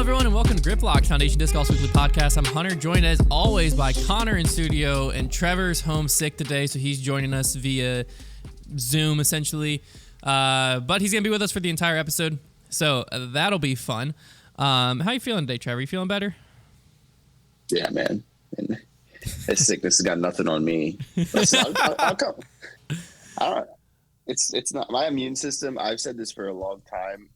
everyone, and welcome to Griplock, Foundation Disc Golf's weekly podcast. I'm Hunter, joined as always by Konner in studio, and Trevor's homesick today, so he's joining us via Zoom, essentially. But he's going to be with us for the entire episode, so that'll be fun. How you feeling today, Trevor? You feeling better? Yeah, man. And this sickness has got nothing on me. Listen, I'll come. It's not my immune system. I've said this for a long time.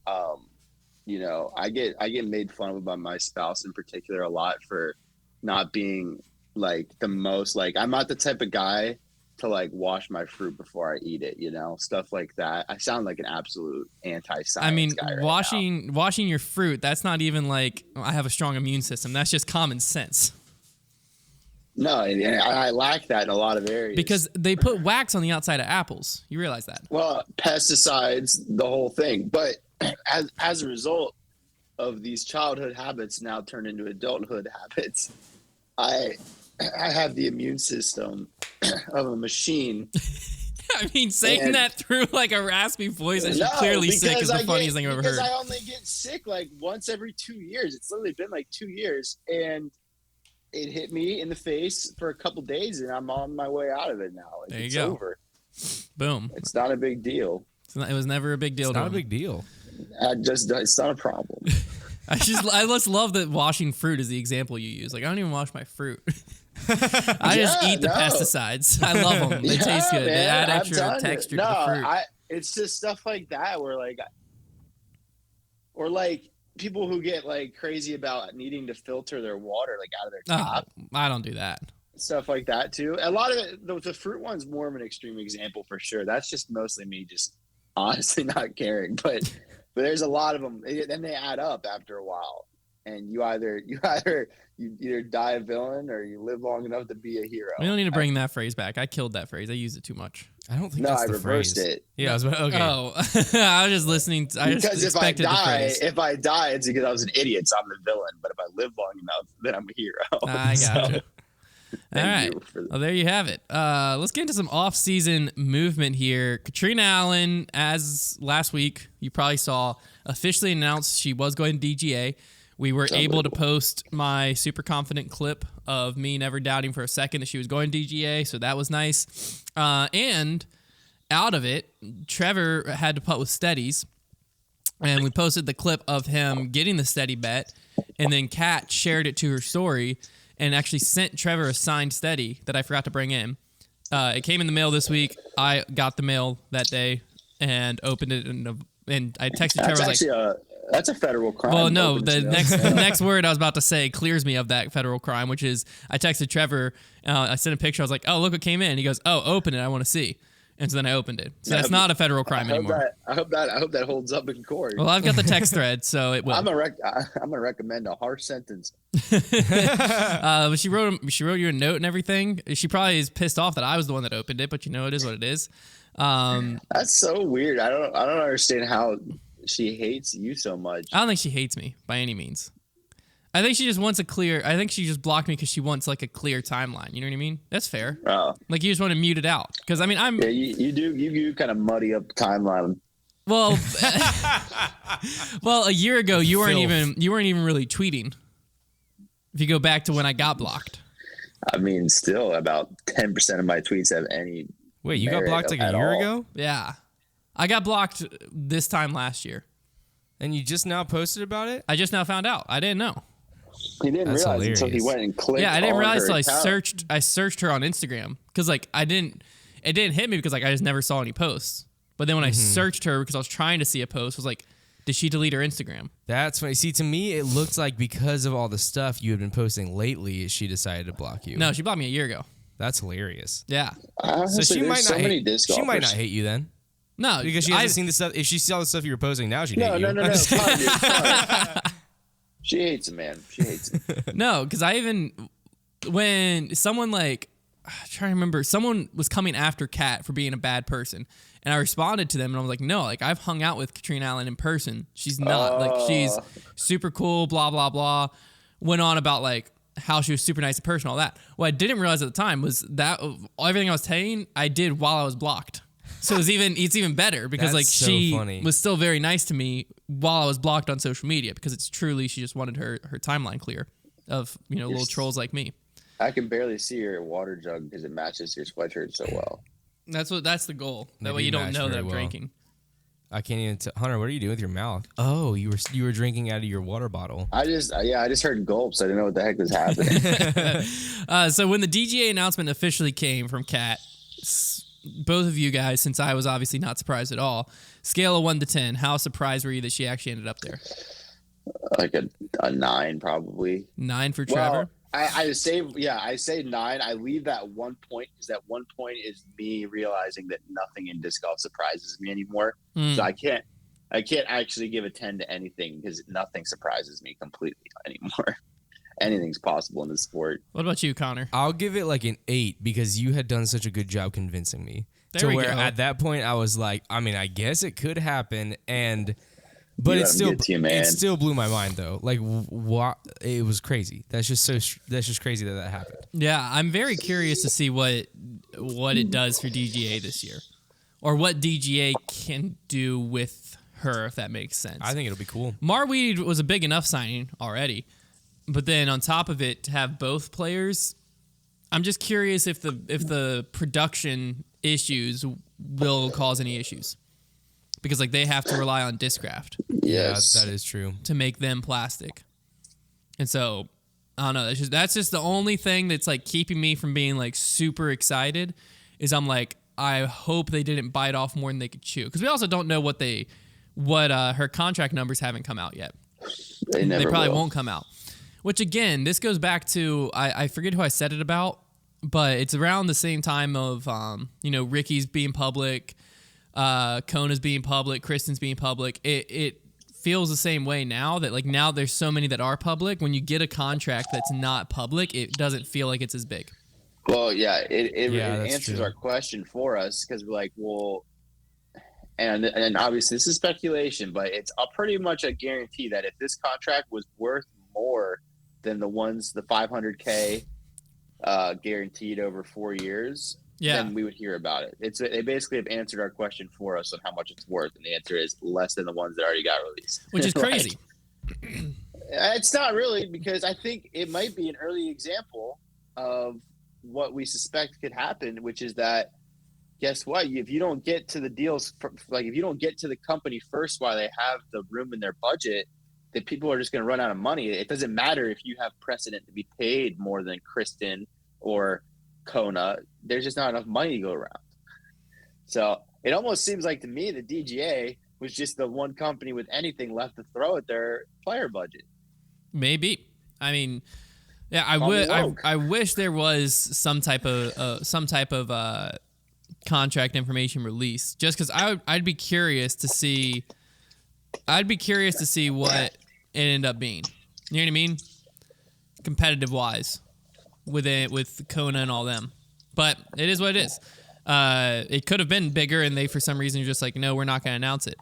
I get made fun of by my spouse in particular a lot for not being like the most, like, I'm not the type of guy to like wash my fruit before I eat it, stuff like that. I sound like an absolute anti-science guy right washing your fruit, that's not even like I have a strong immune system. That's just common sense. No, and I lack that in a lot of areas. Because they put wax on the outside of apples. You realize that? Well, pesticides, the whole thing. But as a result of these childhood habits now turned into adulthood habits, I have the immune system of a machine. I mean, saying that through like a raspy voice as you're clearly sick is the funniest thing I've ever heard. Because I only get sick like once every 2 years. It's literally been like 2 years, and it hit me in the face for a couple days, and I'm on my way out of it now. There you go. Over. Boom. It's not a big deal. It was never a big deal. It's not a big deal. It's not a problem. I just love that washing fruit is the example you use. Like, I don't even wash my fruit. I just eat the pesticides. I love them. They taste good. Man, they add extra texture to the fruit. It's just stuff like that where like people who get like crazy about needing to filter their water like out of their tap. I don't do that. Stuff like that too. A lot of it, the fruit one's more of an extreme example for sure. That's just mostly me just honestly not caring. But there's a lot of them. Then they add up after a while, and you either die a villain or you live long enough to be a hero. We don't need to bring that phrase back. I killed that phrase. I used it too much. I don't think that's the phrase. I reversed it. Yeah, okay. Oh, I was just listening. Because if I die, it's because I was an idiot, so I'm the villain. But if I live long enough, then I'm a hero. I gotcha. All right. Well, there you have it. Let's get into some off-season movement here. Katrina Allen, as last week you probably saw, officially announced she was going to DGA. We were able to post my super confident clip of me never doubting for a second that she was going to DGA, so that was nice. And out of it, Trevor had to putt with steadies, and we posted the clip of him getting the steady bet, and then Kat shared it to her story and actually sent Trevor a signed steady that I forgot to bring in. It came in the mail this week. I got the mail that day and opened it, and I texted Trevor. That's a federal crime. Well, no, the next word I was about to say clears me of that federal crime, which is I texted Trevor. I sent a picture. I was like, "Oh, look what came in." He goes, "Oh, open it. I want to see." And so then I opened it. So that's not a federal crime anymore. I hope that holds up in court. Well, I've got the text thread, so it will. I'm gonna recommend a harsh sentence. But she wrote you a note and everything. She probably is pissed off that I was the one that opened it, but it is what it is. That's so weird. I don't understand how she hates you so much. I don't think she hates me by any means. I think she just wants I think she just blocked me because she wants like a clear timeline. You know what I mean? That's fair. Oh. Like you just want to mute it out. Because I mean, you do kind of muddy up the timeline. Well, a year ago you weren't even really tweeting. If you go back to when I got blocked. I mean, still about 10% of my tweets have any. Wait, you got blocked like a year ago? Yeah. I got blocked this time last year. And you just now posted about it? I just now found out. I didn't know. He didn't realize until he went and clicked. Yeah, I didn't realize until I searched her on Instagram because like it didn't hit me because like I just never saw any posts. But then when I searched her because I was trying to see a post, I was like, did she delete her Instagram? That's funny. See, to me, it looked like because of all the stuff you had been posting lately, she decided to block you. No, she blocked me a year ago. That's hilarious. Yeah. So she might not hate you then. No, because she hasn't seen the stuff. If she saw the stuff you were posting now, she'd hate you. No. It's fine, dude. It's fine. She hates him, man. She hates him. No, because when someone I'm trying to remember, someone was coming after Kat for being a bad person, and I responded to them, and I was like, no, like I've hung out with Katrina Allen in person. She's not like she's super cool, blah blah blah. Went on about like how she was super nice in person, all that. What I didn't realize at the time was that everything I was saying, I did while I was blocked. So it's even better because That's so she funny. was still very nice to me while I was blocked on social media because it's truly she just wanted her timeline clear of little trolls like me. I can barely see your water jug because it matches your sweatshirt so well. That's the goal. That way do you don't match know that very I'm well. drinking. I can't even Hunter, what are you doing with your mouth? Oh, you were drinking out of your water bottle. I just heard gulps. I didn't know what the heck was happening. So when the DGA announcement officially came from Kat, both of you guys, since I was obviously not surprised at all, scale of 1 to 10, how surprised were you that she actually ended up there? Like a 9 probably. 9 for Trevor? Well, I say 9. I leave that 1 point because that 1 point is me realizing that nothing in disc golf surprises me anymore. So I can't actually give a 10 to anything because nothing surprises me completely anymore. Anything's possible in this sport. What about you, Konner? I'll give it like an 8 because you had done such a good job convincing me. There we go. At that point I was like, I mean, I guess it could happen, but it still blew my mind though. Like, what? It was crazy. That's just crazy that happened. Yeah, I'm very curious to see what it does for DGA this year, or what DGA can do with her, if that makes sense. I think it'll be cool. Marweed was a big enough signing already, but then on top of it, to have both players, I'm just curious if the production issues will cause any issues. Because they have to rely on Discraft. Yes, yeah, that is true. To make them plastic. And so, I don't know. That's just the only thing that's keeping me from being super excited. Is I'm I hope they didn't bite off more than they could chew. Because we also don't know what her contract numbers haven't come out yet. They probably will. won't come out. Which again, this goes back to I forget who I said it about, but it's around the same time of Ricky's being public. Kona's being public, Kristen's being public. It feels the same way now that now there's so many that are public. When you get a contract that's not public, it doesn't feel like it's as big. Well, yeah, it answers true. our question for us because we're like, well, and obviously this is speculation, but it's pretty much a guarantee that if this contract was worth more than the $500K guaranteed over 4 years. Yeah. Then we would hear about it. They basically have answered our question for us on how much it's worth, and the answer is less than the ones that already got released. Which is crazy. It's not really, because I think it might be an early example of what we suspect could happen, which is that, guess what? If you don't get to the deals, if you don't get to the company first while they have the room in their budget, that people are just going to run out of money. It doesn't matter if you have precedent to be paid more than Kristen or Kona. There's just not enough money to go around. So it almost seems like to me the DGA was just the one company with anything left to throw at their player budget. Maybe. I mean, yeah, I wish there was some type of contract information released, just because I'd be curious to see. I'd be curious to see what it ended up being. You know what I mean? Competitive wise. With Kona and all them. But it is what it is. It could have been bigger, and they, for some reason, are just no, we're not going to announce it.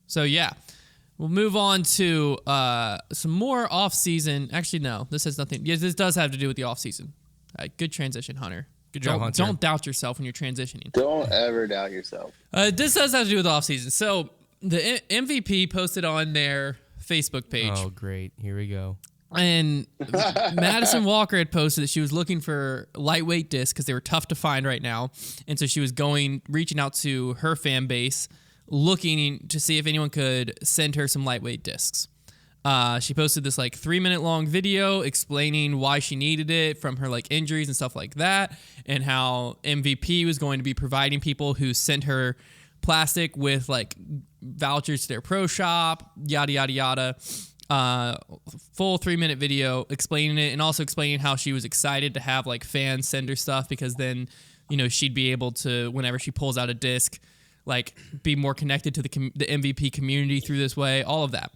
So, yeah. We'll move on to some more off-season. Actually, no. This has nothing. Yes, this does have to do with the off-season. Good transition, Hunter. Good job, Hunter. Don't doubt yourself when you're transitioning. Don't ever doubt yourself. This does have to do with off-season. So, the MVP posted on their Facebook page. Oh, great. Here we go. And Madison Walker had posted that she was looking for lightweight discs because they were tough to find right now. And so she was reaching out to her fan base, looking to see if anyone could send her some lightweight discs. She posted this 3-minute long video explaining why she needed it from her injuries and stuff like that, and how MVP was going to be providing people who sent her plastic with vouchers to their pro shop, yada yada yada. Full 3-minute video explaining it, and also explaining how she was excited to have fans send her stuff, because then she'd be able to, whenever she pulls out a disc, be more connected to the MVP community through this way. All of that,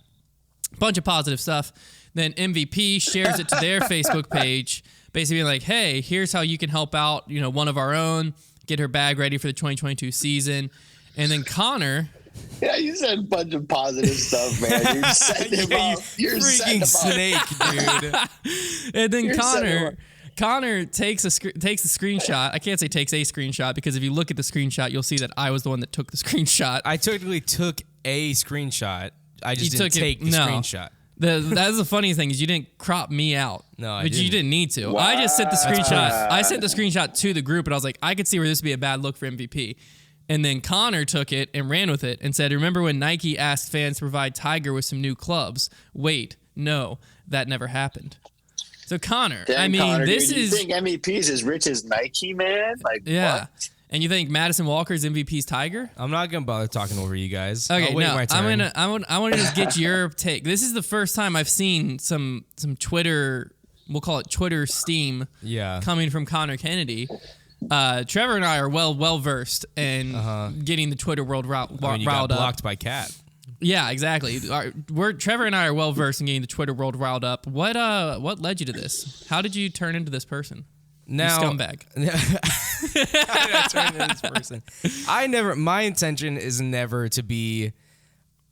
bunch of positive stuff. Then MVP shares it to their Facebook page, basically being hey, here's how you can help out one of our own, get her bag ready for the 2022 season. And then Konner. Yeah, you said a bunch of positive stuff, man. You're setting him up. You're freaking snake, dude. And then Konner takes a screenshot. I can't say takes a screenshot because if you look at the screenshot, you'll see that I was the one that took the screenshot. I technically took a screenshot. I just didn't take the screenshot. That's the funny thing is you didn't crop me out. No, I but didn't. You didn't need to. Wow. I just sent the screenshot. I sent the screenshot to the group, and I was like, I could see where this would be a bad look for MVP. And then Konner took it and ran with it and said, remember when Nike asked fans to provide Tiger with some new clubs? Wait, no, that never happened. So Konner, Konner, this dude, is... You think MVP's as rich as Nike, man? Like, yeah. What? And you think Madison Walker's MVP's Tiger? I'm not gonna bother talking over you guys. Okay, I'll wait no, my turn. I want to just get your take. This is the first time I've seen some Twitter, we'll call it Twitter steam, coming from Konner Kennedy. Trevor and I are well versed in getting the Twitter world riled you got blocked up. by Cat. Yeah, exactly. Trevor and I are well versed in getting the Twitter world riled up. What led you to this? How did you turn into this person? Now, you scumbag. How did I turn into this person? My intention is never to be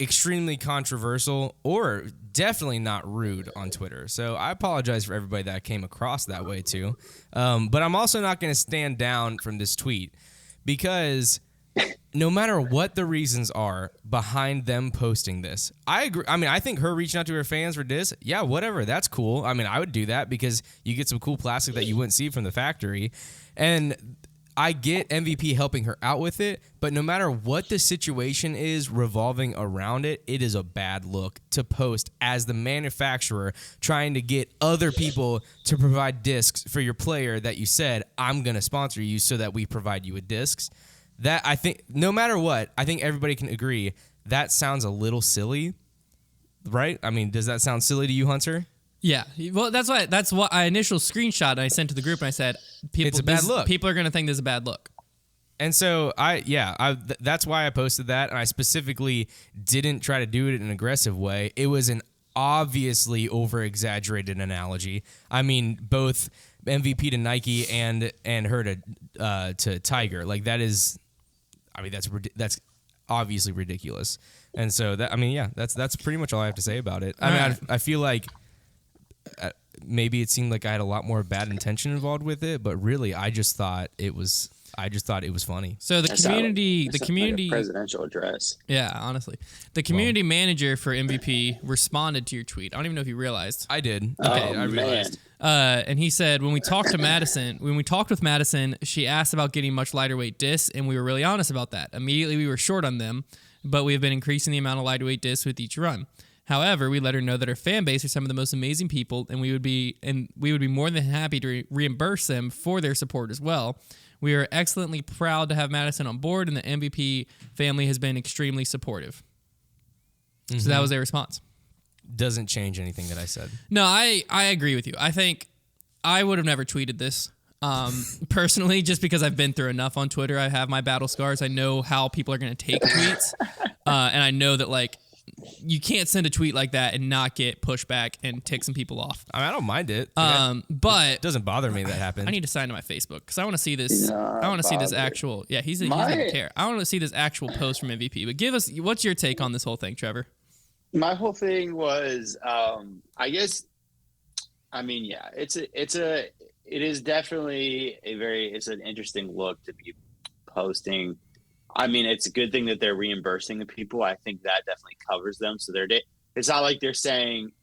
extremely controversial or definitely not rude on Twitter. So I apologize for everybody that came across that way too. But I'm also not going to stand down from this tweet because no matter what the reasons are behind them posting this, I agree. I mean, I think her reaching out to her fans for this, yeah, whatever. That's cool. I mean, I would do that because you get some cool plastic that you wouldn't see from the factory. And I get MVP helping her out with it, but no matter what the situation is revolving around it, it is a bad look to post as the manufacturer trying to get other people to provide discs for your player that you said, I'm going to sponsor you so that we provide you with discs. That I think, no matter what, I think everybody can agree that sounds a little silly, right? I mean, does that sound silly to you, Hunter? Yeah, well, that's what I initial screenshot I sent to the group and I said, it's a bad look. People are going to think this is a bad look. And so that's why I posted that, and I specifically didn't try to do it in an aggressive way. It was an obviously over-exaggerated analogy. I mean, both MVP to Nike and her to Tiger. Like that is, I mean, that's obviously ridiculous. And so that's pretty much all I have to say about it. I mean, I feel like maybe it seemed like I had a lot more bad intention involved with it, but really, I just thought it was funny. So the community like a presidential address. Yeah, honestly, the community manager for MVP responded to your tweet. I don't even know if you realized. I did. Okay, I realized. And he said when we talked with Madison, she asked about getting much lighter weight discs, and we were really honest about that. Immediately, we were short on them, but we have been increasing the amount of lighter weight discs with each run. However, we let her know that her fan base are some of the most amazing people, and we would be more than happy to reimburse them for their support as well. We are excellently proud to have Madison on board, and the MVP family has been extremely supportive. Mm-hmm. So that was their response. Doesn't change anything that I said. No, I agree with you. I think I would have never tweeted this personally, just because I've been through enough on Twitter. I have my battle scars. I know how people are going to take tweets, and I know that like you can't send a tweet like that and not get pushback and tick some people off. I mean, I don't mind it. But it doesn't bother me that happened. I need to sign to my Facebook because I want to see this. I want to see this actual. Yeah, he doesn't care. I want to see this actual post from MVP. But give us, what's your take on this whole thing, Trevor? My whole thing was, I guess, I mean, yeah, it is definitely it's an interesting look to be posting. I mean, it's a good thing that they're reimbursing the people. I think that definitely covers them. So it's not like they're saying,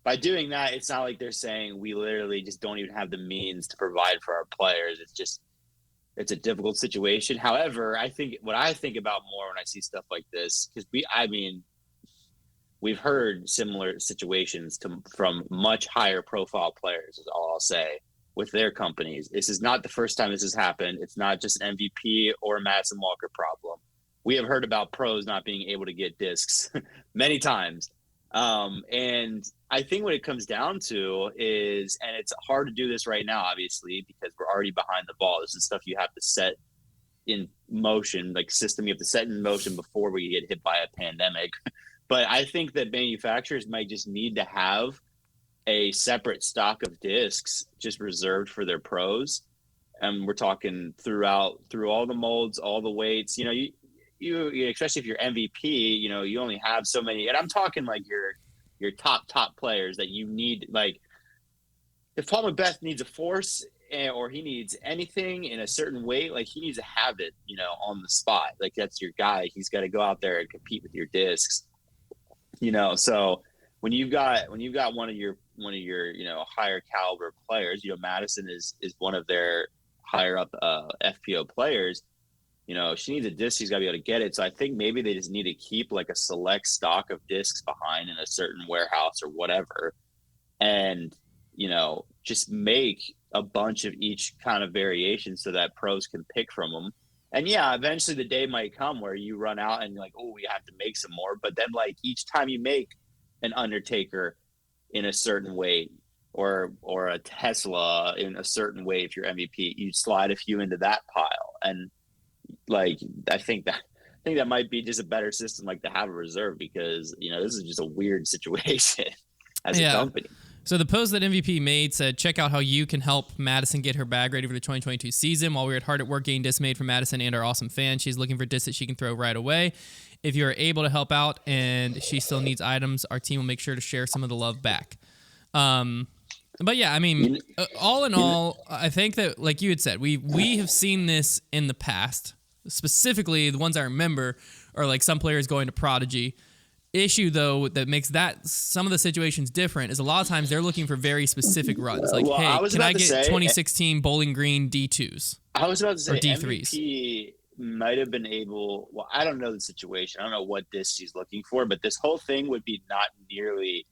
by doing that, it's not like they're saying we literally just don't even have the means to provide for our players. It's a difficult situation. However, what I think about more when I see stuff like this, because we've heard similar situations from much higher profile players, is all I'll say, with their companies. This is not the first time this has happened. It's not just an MVP or a Madison Walker problem. We have heard about pros not being able to get discs many times. And I think what it comes down to is, and it's hard to do this right now, obviously, because we're already behind the ball. This is stuff you have to set in motion, like system you have to set in motion before we get hit by a pandemic. But I think that manufacturers might just need to have a separate stock of discs just reserved for their pros. And we're talking through all the molds, all the weights, you especially if you're MVP, you only have so many, and I'm talking like your top players that you need. Like if Paul Macbeth needs a force or he needs anything in a certain way, like he needs to have it, on the spot. Like that's your guy. He's got to go out there and compete with your discs, So when you've got one of your higher caliber players, Madison is one of their higher up FPO players. She needs a disc. She's got to be able to get it. So I think maybe they just need to keep like a select stock of discs behind in a certain warehouse or whatever, and just make a bunch of each kind of variation so that pros can pick from them. And yeah, eventually the day might come where you run out and you're like, oh, we have to make some more. But then like each time you make an Undertaker in a certain way or a Tesla in a certain way, if you're MVP, you slide a few into that pile. And like, I think that might be just a better system, like to have a reserve, because, this is just a weird situation as a company. So the post that MVP made said, check out how you can help Madison get her bag ready for the 2022 season. While we were hard at work getting discs made for Madison and our awesome fans, she's looking for discs that she can throw right away. If you are able to help out and she still needs items, our team will make sure to share some of the love back. But yeah, I mean, all in all, I think that, like you had said, we have seen this in the past. Specifically, the ones I remember are like some players going to Prodigy. Issue though that makes that some of the situations different is a lot of times they're looking for very specific runs. Like, hey, can I get 2016 Bowling Green D2s? I was about to say or D3s. MVP might have been able. Well, I don't know the situation. I don't know what disc she's looking for, but this whole thing would be not nearly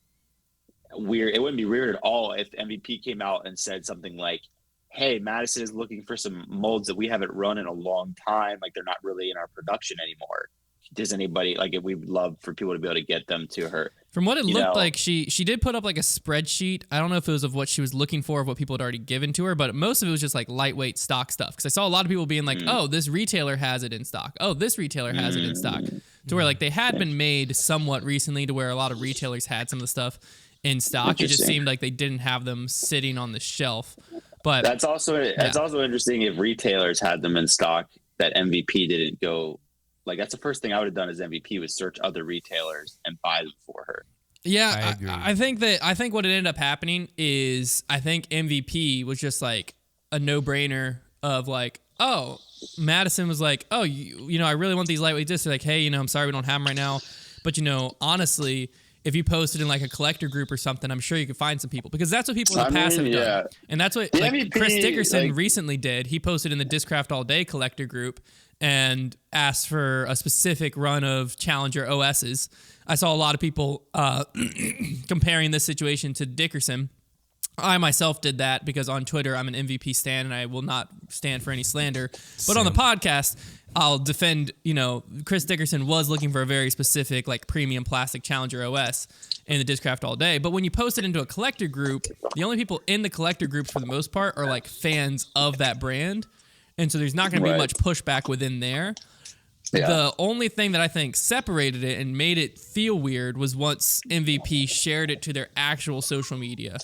weird. It wouldn't be weird at all if MVP came out and said something like, hey, Madison is looking for some molds that we haven't run in a long time. Like they're not really in our production anymore. Does anybody like it? We would love for people to be able to get them to her. From what it looked like, she did put up like a spreadsheet. I don't know if it was of what she was looking for, of what people had already given to her, but most of it was just like lightweight stock stuff. Because I saw a lot of people being like, oh, this retailer has it in stock. Oh, this retailer has it in stock. To where like they had been made somewhat recently to where a lot of retailers had some of the stuff in stock. It just seemed like they didn't have them sitting on the shelf. But that's also interesting if retailers had them in stock that MVP didn't go. Like that's the first thing I would have done as MVP was search other retailers and buy them for her. Yeah, I agree. I think what ended up happening is I think MVP was just like a no-brainer of like, oh, Madison was like, oh, I really want these lightweight discs. They're like, hey, I'm sorry we don't have them right now, but honestly, if you posted in like a collector group or something, I'm sure you could find some people, because that's what people in the past have done. And that's what MVP, Chris Dickerson recently did. He posted in the Discraft All Day collector group and asked for a specific run of Challenger OSs. I saw a lot of people comparing this situation to Dickerson. I myself did that because on Twitter I'm an MVP stan and I will not stand for any slander. But on the podcast, I'll defend, Chris Dickerson was looking for a very specific like premium plastic Challenger OS in the Discraft All Day. But when you post it into a collector group, the only people in the collector groups for the most part are like fans of that brand. And so there's not going to be much pushback within there. Yeah. The only thing that I think separated it and made it feel weird was once MVP shared it to their actual social media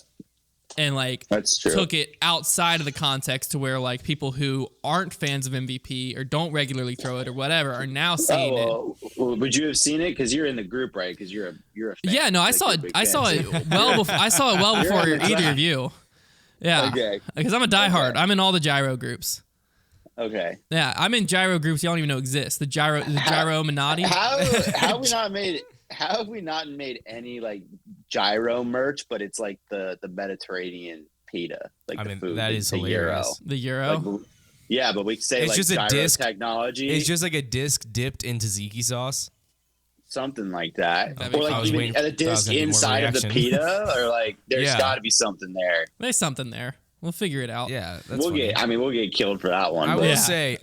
and like took it outside of the context to where like people who aren't fans of MVP or don't regularly throw it or whatever are now seeing it. Would you have seen it? Because you're in the group, right? Because you're a fan. Yeah, no, I saw it. I saw it well before. I saw it well before either of you. Yeah, because I'm a diehard. I'm in all the gyro groups. Okay. Yeah, I'm in gyro groups you don't even know exist. The gyro Minotti. How have we not made any like gyro merch? But it's like the Mediterranean pita, like the food. That is hilarious. The Euro. Like, yeah, but we say it's like just gyro a disc technology. It's just like a disc dipped in tzatziki sauce. Something like that, or like even a disc inside of the pita, or like there's got to be something there. There's something there. We'll figure it out. Yeah, that's we'll get killed for that one. I will say,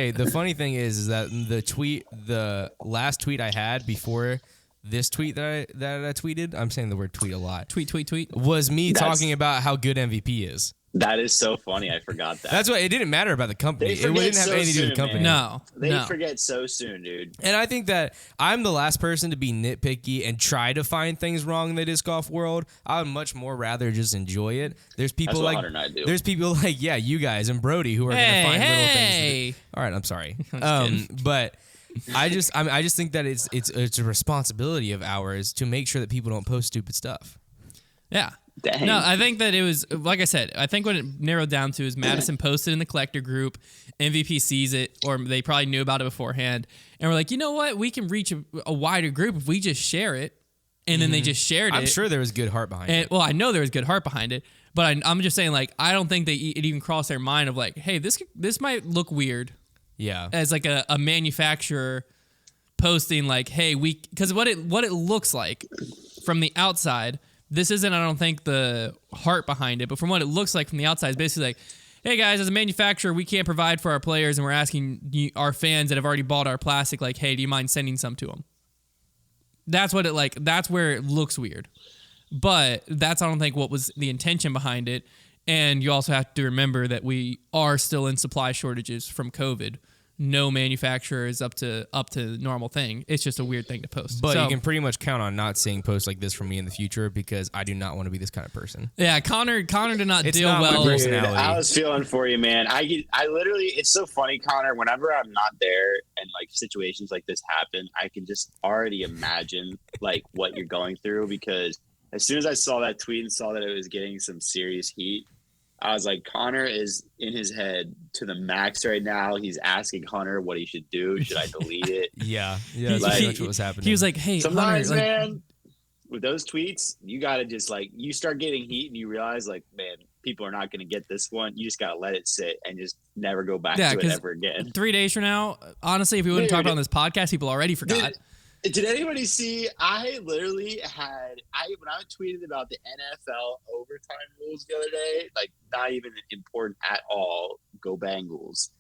the funny thing is that the last tweet I had before this tweet that I tweeted, I'm saying the word tweet a lot. Tweet, was me talking about how good MVP is. That is so funny. I forgot that. That's why it didn't matter about the company. It didn't have anything to do with the company. Man. They forget so soon, dude. And I think that I'm the last person to be nitpicky and try to find things wrong in the disc golf world. I would much more rather just enjoy it. There's people like Hunter and I do. There's people like you guys and Brody who are going to find little things. All right, I'm sorry. But I just think that it's a responsibility of ours to make sure that people don't post stupid stuff. Yeah. Dang. No, I think that it was, like I said, I think what it narrowed down to is Madison posted in the collector group, MVP sees it, or they probably knew about it beforehand, and we're like, you know what? We can reach a wider group if we just share it. And then they just shared it. I'm sure there was good heart behind it. Well, I know there was good heart behind it, but I'm just saying, like, I don't think it even crossed their mind of like, hey, this might look weird. Yeah. As like a manufacturer posting like, hey, because what it looks like from the outside, this isn't, I don't think, the heart behind it, but from what it looks like from the outside, it's basically like, hey guys, as a manufacturer, we can't provide for our players, and we're asking our fans that have already bought our plastic, like, hey, do you mind sending some to them? That's where it looks weird. But that's, I don't think, what was the intention behind it. And you also have to remember that we are still in supply shortages from COVID. No manufacturer is up to normal thing. It's just a weird thing to post. But you can pretty much count on not seeing posts like this from me in the future because I do not want to be this kind of person. Yeah, Konner did not It's deal not my well. personality. I was feeling for you, man. I literally, it's so funny, Konner. Whenever I'm not there and like situations like this happen, I can just already imagine like what you're going through, because as soon as I saw that tweet and saw that it was getting some serious heat, I was like, Konner is in his head to the max right now. He's asking Hunter what he should do. Should I delete it? Yeah, that's Like, pretty much what was happening. He was like, hey, Sometimes, Hunter, man, with those tweets, you got to just like, you start getting heat and you realize like, man, people are not going to get this one. You just got to let it sit and just never go back to it ever again. 3 days from now, honestly, if we wouldn't talk about on this podcast, people already forgot. Did anybody see? I literally had when I tweeted about the NFL overtime rules the other day, like not even important at all. Go Bengals!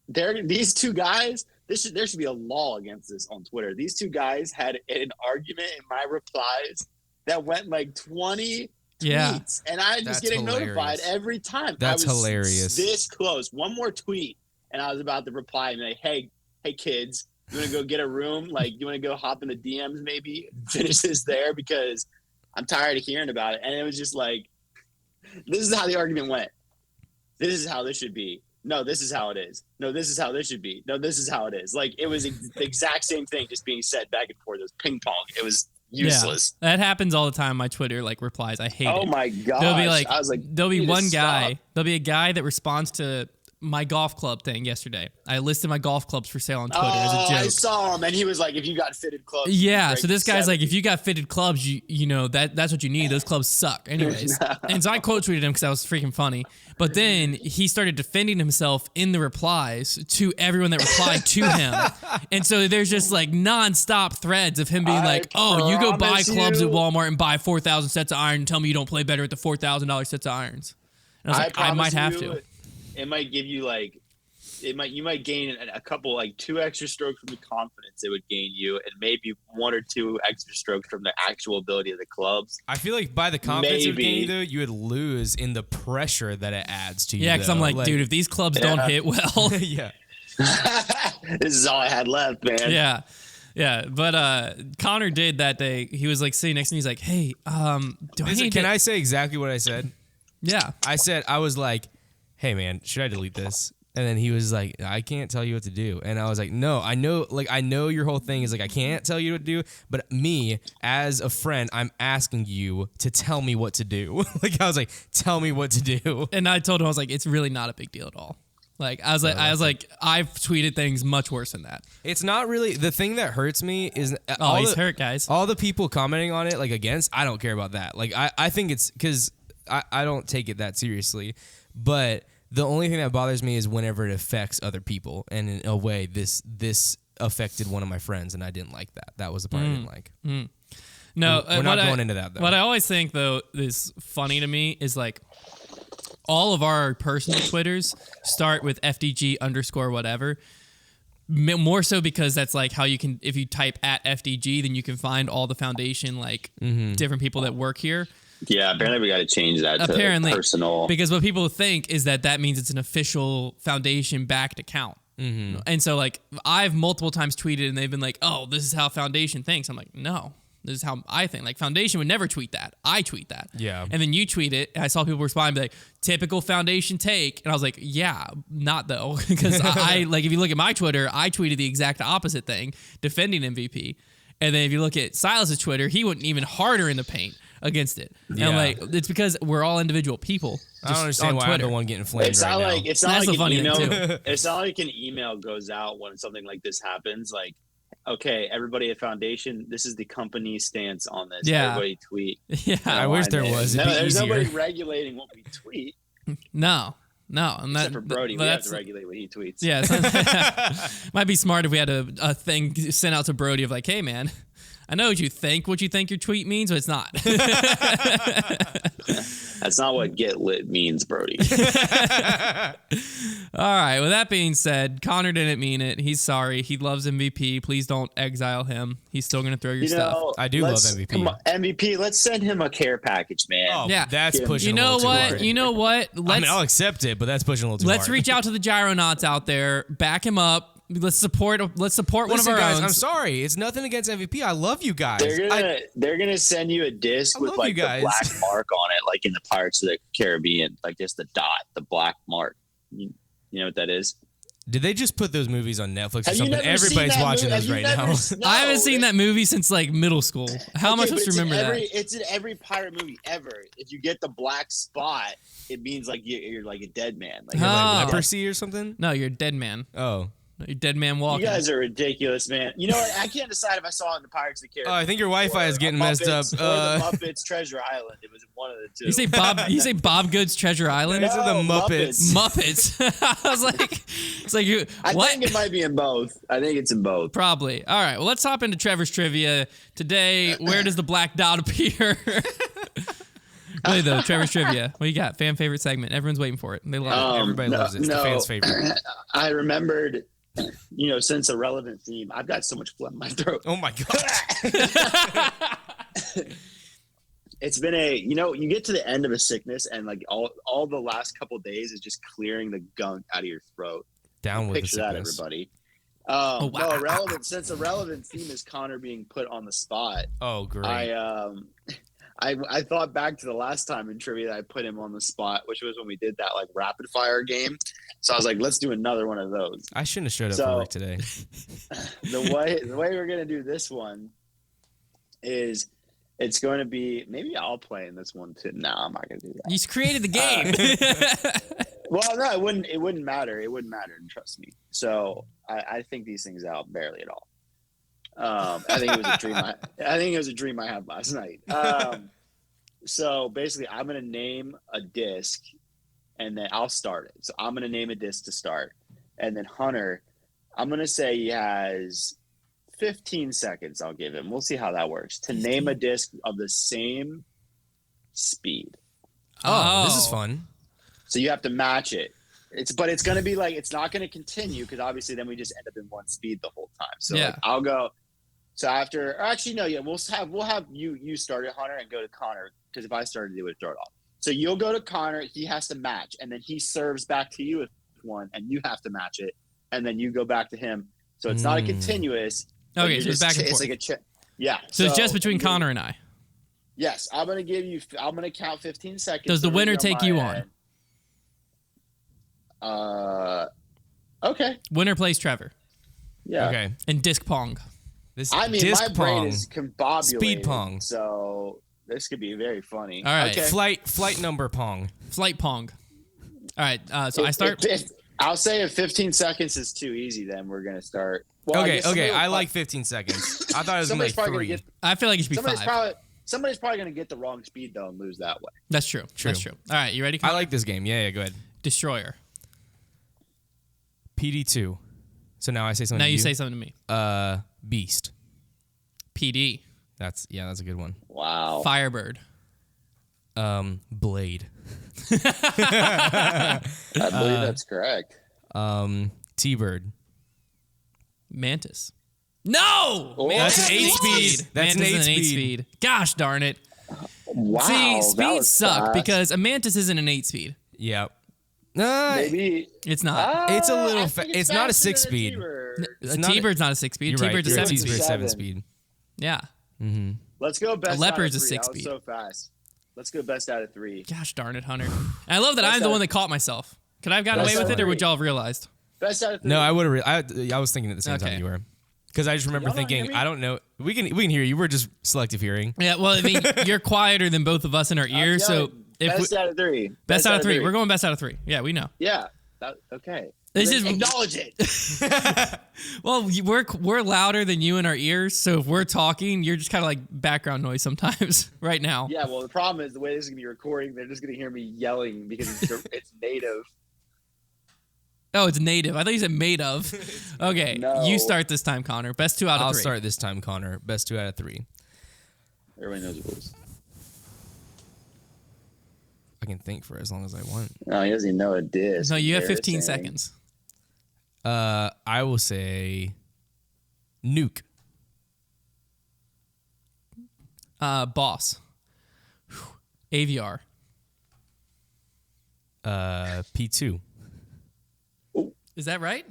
These two guys. There should be a law against this on Twitter. These two guys had an argument in my replies that went like 20 tweets, and I'm just getting notified every time. That's hilarious. This close. One more tweet, and I was about to reply and be like, hey kids. You want to go get a room? Like, you want to go hop in the DMs maybe? Finish this there because I'm tired of hearing about it. And it was just like, this is how the argument went. This is how this should be. No, this is how it is. No, this is how this should be. No, this is how it is. Like, it was the exact same thing just being said back and forth. It was ping pong. It was useless. Yeah, that happens all the time. My Twitter like replies. I hate it. Oh my god! There'll be like, I was like, there'll be one guy. Stop. There'll be a guy that responds to my golf club thing yesterday. I listed my golf clubs for sale on Twitter as a joke. I saw him, and he was like, "If you got fitted clubs." Yeah, so this guy's like, if you got fitted clubs, you know that's what you need. Those clubs suck, anyways. And so I quote tweeted him because that was freaking funny. But then he started defending himself in the replies to everyone that replied to him, and so there's just like nonstop threads of him being like, "Oh, you go buy clubs at Walmart and buy 4,000 sets of iron. And tell me you don't play better at the $4,000 sets of irons." And I was like, I might have to. It might give you like, you might gain a couple, like 2 extra strokes from the confidence it would gain you, and maybe 1 or 2 extra strokes from the actual ability of the clubs. I feel like by the confidence it would gain you, though, you would lose in the pressure that it adds to you. Yeah, because I'm like, dude, if these clubs don't hit well, yeah, this is all I had left, man. Yeah. Yeah, but Konner did that day. He was like sitting next to me. He's like, "Hey, can I say exactly what I said?" Yeah, I was like, "Hey, man, should I delete this?" And then he was like, "I can't tell you what to do." And I was like, "No, I know your whole thing is like I can't tell you what to do, but me as a friend, I'm asking you to tell me what to do." Like I was like, "Tell me what to do." And I told him, I was like, "It's really not a big deal at all." Like I was like, I've tweeted things much worse than that. It's not really the thing that hurts me is he's hurt, guys. All the people commenting on it like against, I don't care about that. Like I think it's because I don't take it that seriously, but the only thing that bothers me is whenever it affects other people, and in a way, this affected one of my friends, and I didn't like that. That was the part I didn't like. No, we're not going into that though. What I always think though is funny to me is like all of our personal Twitters start with FDG _ whatever. More so because that's like how you can, if you type at FDG, then you can find all the foundation like different people that work here. Yeah, apparently we got to change that to personal. Because what people think is that means it's an official foundation-backed account. Mm-hmm. And so, like, I've multiple times tweeted, and they've been like, "Oh, this is how Foundation thinks." I'm like, "No, this is how I think." Like, Foundation would never tweet that. I tweet that. Yeah. And then you tweet it, and I saw people respond and be like, "Typical Foundation take." And I was like, "Yeah, not though." Because I like, if you look at my Twitter, I tweeted the exact opposite thing, defending MVP. And then if you look at Silas's Twitter, he went even harder in the paint against it. And I'm like, it's because we're all individual people. I don't understand why I'm the one getting flamed right now. It's not That's like the funny an thing, email. too. It's not like an email goes out when something like this happens. Like, okay, everybody at Foundation, this is the company stance on this. Yeah. Everybody tweet. Yeah. I wish there was. It'd be There's easier. nobody regulating what we tweet. No. And Except for Brody, we have to regulate what he tweets. Yeah. Might be smart if we had a thing sent out to Brody of like, hey, man, I know what you think your tweet means, but it's not. That's not what get lit means, Brody. All right. With that being said, Konner didn't mean it. He's sorry. He loves MVP. Please don't exile him. He's still going to throw your stuff. I do love MVP. Come on, MVP, let's send him a care package, man. Oh, Yeah. that's pushing You a know little too what? hard. You know what? I mean, I'll accept it, but that's pushing a little too hard. Let's reach out to the Gyronauts out there. Back him up. Let's support one of our guys, own. I'm sorry. It's nothing against MVP. I love you guys. They're gonna send you a disc with like the black mark on it, like in the Pirates of the Caribbean, like just the dot, the black mark. You know what that is? Did they just put those movies on Netflix or Have you something? never Everybody's seen that watching movie? those right now. No, I haven't seen that movie since like middle school. How am I supposed to remember that? It's in every pirate movie ever. If you get the black spot, it means like you're like a dead man. Like, Oh. Leprosy or something? No, you're a dead man. Oh. You're dead man walking. You guys are ridiculous, man. You know what? I can't decide if I saw it in the Pirates of the Caribbean. Oh, I think your Wi-Fi is getting messed up. Or the Muppets Treasure Island. It was one of the two. You say Bob Good's Treasure Island? These are the Muppets. Muppets. I was like, it's like you. I What? think it might be in both. I think it's in both. Probably. All right. Well, let's hop into Trevor's trivia today. Where does the black dot appear? Really though, Trevor's trivia. What you got? Fan favorite segment. Everyone's waiting for it. They love it. Everybody loves it. It's the fans' favorite. I remembered, since a relevant theme, I've got so much blood in my throat. Oh my god. It's been you get to the end of a sickness and like all the last couple of days is just clearing the gunk out of your throat. Down with Picture the that, sickness. everybody. wow. No, since a relevant theme is Konner being put on the spot. Oh, great. I thought back to the last time in trivia that I put him on the spot, which was when we did that like rapid fire game. So I was like, let's do another one of those. I shouldn't have showed up for work today. The way we're gonna do this one is it's going to be, maybe I'll play in this one too. No, I'm not gonna do that. You created the game. Well, no, it wouldn't matter. It wouldn't matter, trust me. So I think these things out barely at all. I think it was a dream. I think it was a dream I had last night. So basically, I'm gonna name a disc, and then I'll start it. So I'm gonna name a disc to start, and then Hunter, I'm gonna say he has 15 seconds. I'll give him. We'll see how that works to name a disc of the same speed. Oh, this is fun. So you have to match it. It's gonna be like, it's not gonna continue because obviously then we just end up in one speed the whole time. So Yeah. like, I'll go. So after, or actually no, yeah, we'll have you start it, Hunter, and go to Konner, because if I started, it would throw it off. So you'll go to Konner, he has to match, and then he serves back to you with one, and you have to match it, and then you go back to him. So it's not a continuous. Okay, so it's back and forth. It's like yeah. So it's just between Konner and I. Yes, I'm gonna count 15 seconds. Does the winner take you on? Okay. Winner plays Trevor. Yeah. Okay. And disc pong. I mean, disc my brain pong. is combobulated. Speed pong. So this could be very funny. All right. Okay. Flight number pong. Flight pong. All right. So I start. I'll say if 15 seconds is too easy, then we're gonna start. Well, Okay. I like 15 seconds. I thought it was gonna be like 3. I feel like it should be 5. Somebody's probably gonna get the wrong speed though and lose that way. That's true. That's true. All right. You ready? I like this game. Yeah. Go ahead. Destroyer. PD2. So now I say something. Now to you say something to me. Beast. PD. That's a good one. Wow. Firebird. Blade. I believe that's correct. T-Bird. Mantis. No! Oh, That's an 8-speed. That's Mantis an is 8-speed. speed. Gosh darn it. Wow. See, that speeds was suck fast. because a Mantis isn't an 8-speed. Yeah. Maybe It's not. It's a little I think it's not a faster than 6-speed. T-bird. A T-Bird's not a 6-speed. You're right. T-Bird's a You're 7-speed. T-Bird's 7. 7-speed. Yeah. Mm-hmm. Let's go best. A leopard's out of a 3. 6-speed. That was so fast. Let's go best out of 3. Gosh darn it, Hunter. And I love that Best I'm the out one of- that caught myself. Could I have gotten Best away with out it, or of would 3. y'all have realized? Best out of 3. No, I would have. I was thinking at the same Okay. time you were. Because I just remember Y'all don't hear thinking, me? I don't know. We can hear you. We're just selective hearing. Yeah, well, I mean, you're quieter than both of us in our ears, so best out of three. Best out of three. We're going best out of three. Yeah, we know. Yeah. Okay. This Then is acknowledge it. well, we're louder than you in our ears, so if we're talking, you're just kind of like background noise sometimes right now. Yeah. Well, the problem is the way this is gonna be recording. They're just gonna hear me yelling because it's native. Oh, it's native. I thought you said made of. Okay, No. you start this time, Konner. Best 2 out of 3. I'll start this time, Konner. Best 2 out of 3. Everybody knows the rules. I can think for as long as I want. No, he doesn't even know a disc. No, you have 15 Embarrassing. seconds. I will say nuke. Boss. AVR. P2. Is that right?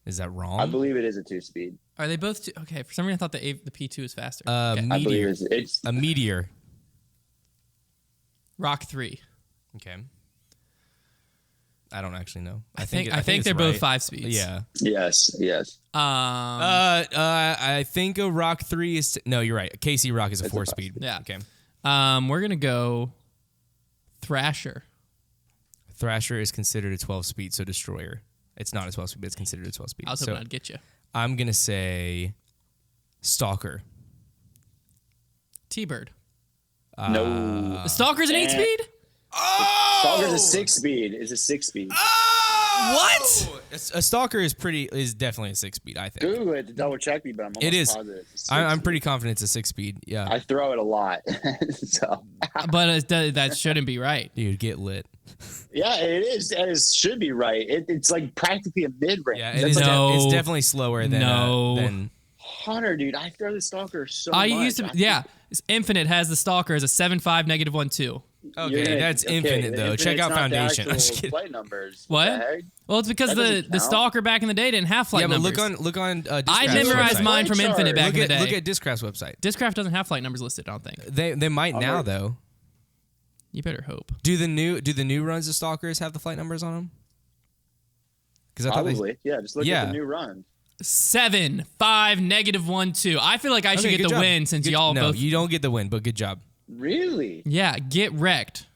Is that wrong? I believe it is a 2-speed. Are they both okay? For some reason, I thought the P2 is faster. Meteor. I believe it's A meteor. Rock 3. Okay. I don't actually know. I think it's they're both right. 5 speeds. Yeah. yes. I think a Rock 3 is no, you're right. KC Rock is a It's a 4-speed. Yeah. Okay. We're gonna go Thrasher. Thrasher is considered a 12-speed, so Destroyer. It's not a 12-speed, but it's considered a 12-speed. I was hoping I'd get you. I'm gonna say Stalker. T-Bird. No. The Stalker's an 8-speed. Stalker's a 6-speed. It's a 6-speed. What? A Stalker is definitely a 6-speed. I think Google it to double check me, but I'm almost it is. positive it's a I'm 6-speed. pretty confident it's a 6-speed. Yeah. I throw it a lot, so But that shouldn't be right. Dude, get lit. yeah, it is. It should be right. It's like practically a mid range. Yeah, is No. It's definitely slower than No. than Hunter, dude. I throw the Stalker so I much. used to. Yeah, Infinite has the Stalker as a 7.5 -1.2. Okay, that's Infinite though. Check out Foundation. I'm just kidding. Flight numbers. What? The heck? Well, it's because That the doesn't count. Stalker back in the day didn't have flight Yeah, but numbers. look on. I Discraft's memorized website. mine from Flight Infinite chart. back in the day. Look at Discraft's website. Discraft doesn't have flight numbers listed. I don't think. They might now right. though. You better hope. Do the new runs of Stalkers have the flight numbers on them? Because I thought Probably. Yeah, just look Yeah. at the new run. 7.5 -1.2. I feel like I should Okay, get good the job. win since Good- y'all no, both. you don't get the win, but good job. Really? Yeah, get wrecked.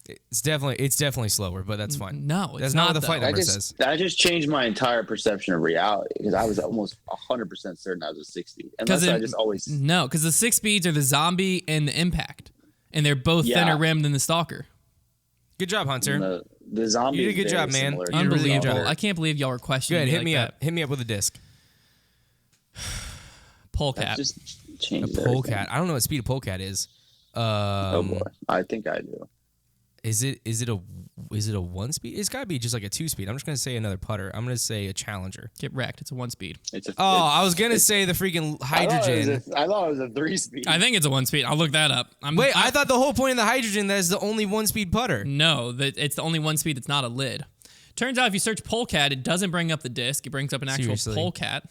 It's definitely slower, but that's fine. No, it's That's not what the though. flight That number says. just changed my entire perception of reality because I was almost 100% certain I was a 60. Unless it- I just always. No, because the 6 speeds are the Zombie and the Impact, and they're both Yeah. thinner rimmed than the Stalker. Good job, Hunter. The zombie. You did a is good very job, man. similar to You did a really good Unbelievable! job. I can't believe y'all were questioning Good. Hit like me that. up. Hit me up with a disc. Polecat. Just A changed polecat. I don't know what speed a polecat is. Oh boy, I think I do. Is it a 1-speed? It's gotta be just like a 2-speed. I'm just gonna say another putter. I'm gonna say a Challenger. Get wrecked. It's a 1 speed. It's a. Oh, I was gonna say the freaking hydrogen. I thought it was a 3-speed. I think it's a 1 speed. I'll look that up. Wait, I thought the whole point of the hydrogen that is the only 1-speed putter. No, that it's the only 1 speed that's not a lid. Turns out if you search polecat, it doesn't bring up the disc. It brings up an actual Seriously. polecat.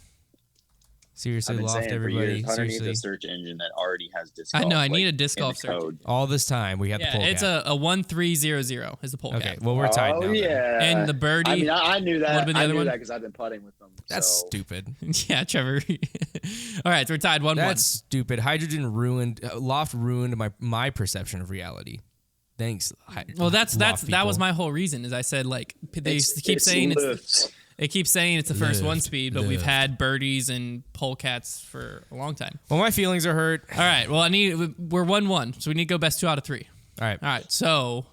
Seriously, I've been loft saying for everybody. years, Hunter needs Seriously, a search engine that already has disc I golf. know, I like, need a disc in the golf search. code. all this time we had the Yeah, polecat. it's a 1300 is the polecat. Okay, well we're tied now. Oh then. yeah, And the birdie. I mean, I knew that. Would've been the I other knew one? that because I've been putting with them. That's so. stupid. Yeah, Trevor. All right, so we're tied 1-1. That's stupid. Hydrogen ruined. Loft ruined my perception of reality. Thanks. Well, Loft that was people. my whole reason. Is I said like they It's- keep it's saying it's lifts. it keeps saying it's the first Lift, 1 speed, but we've lift. had birdies and polecats for a long time. Well, my feelings are hurt. All right, well we're 1-1, so we need to go best 2 out of 3. All right. All right, so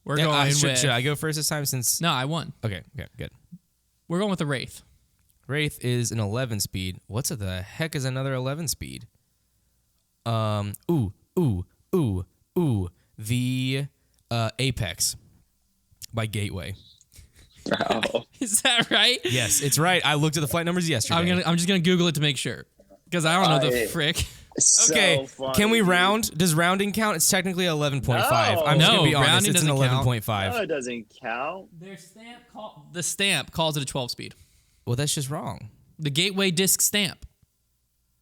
we're Yeah, going with. should I go first this time? Since No, I won. okay, good. We're going with the Wraith. Wraith is an 11 speed. What's the heck is another 11 speed? The Apex by Gateway. Oh, Is that right? Yes, it's right. I looked at the flight numbers yesterday. I'm just gonna Google it to make sure because I don't know the I- frick. Okay, so funny, can we dude. round? Does rounding count? It's technically 11.5. I'm just No, gonna be honest. rounding It's an doesn't count. 11.5. No, it doesn't count. The stamp calls it a 12 speed. Well, that's just wrong. The Gateway disc stamp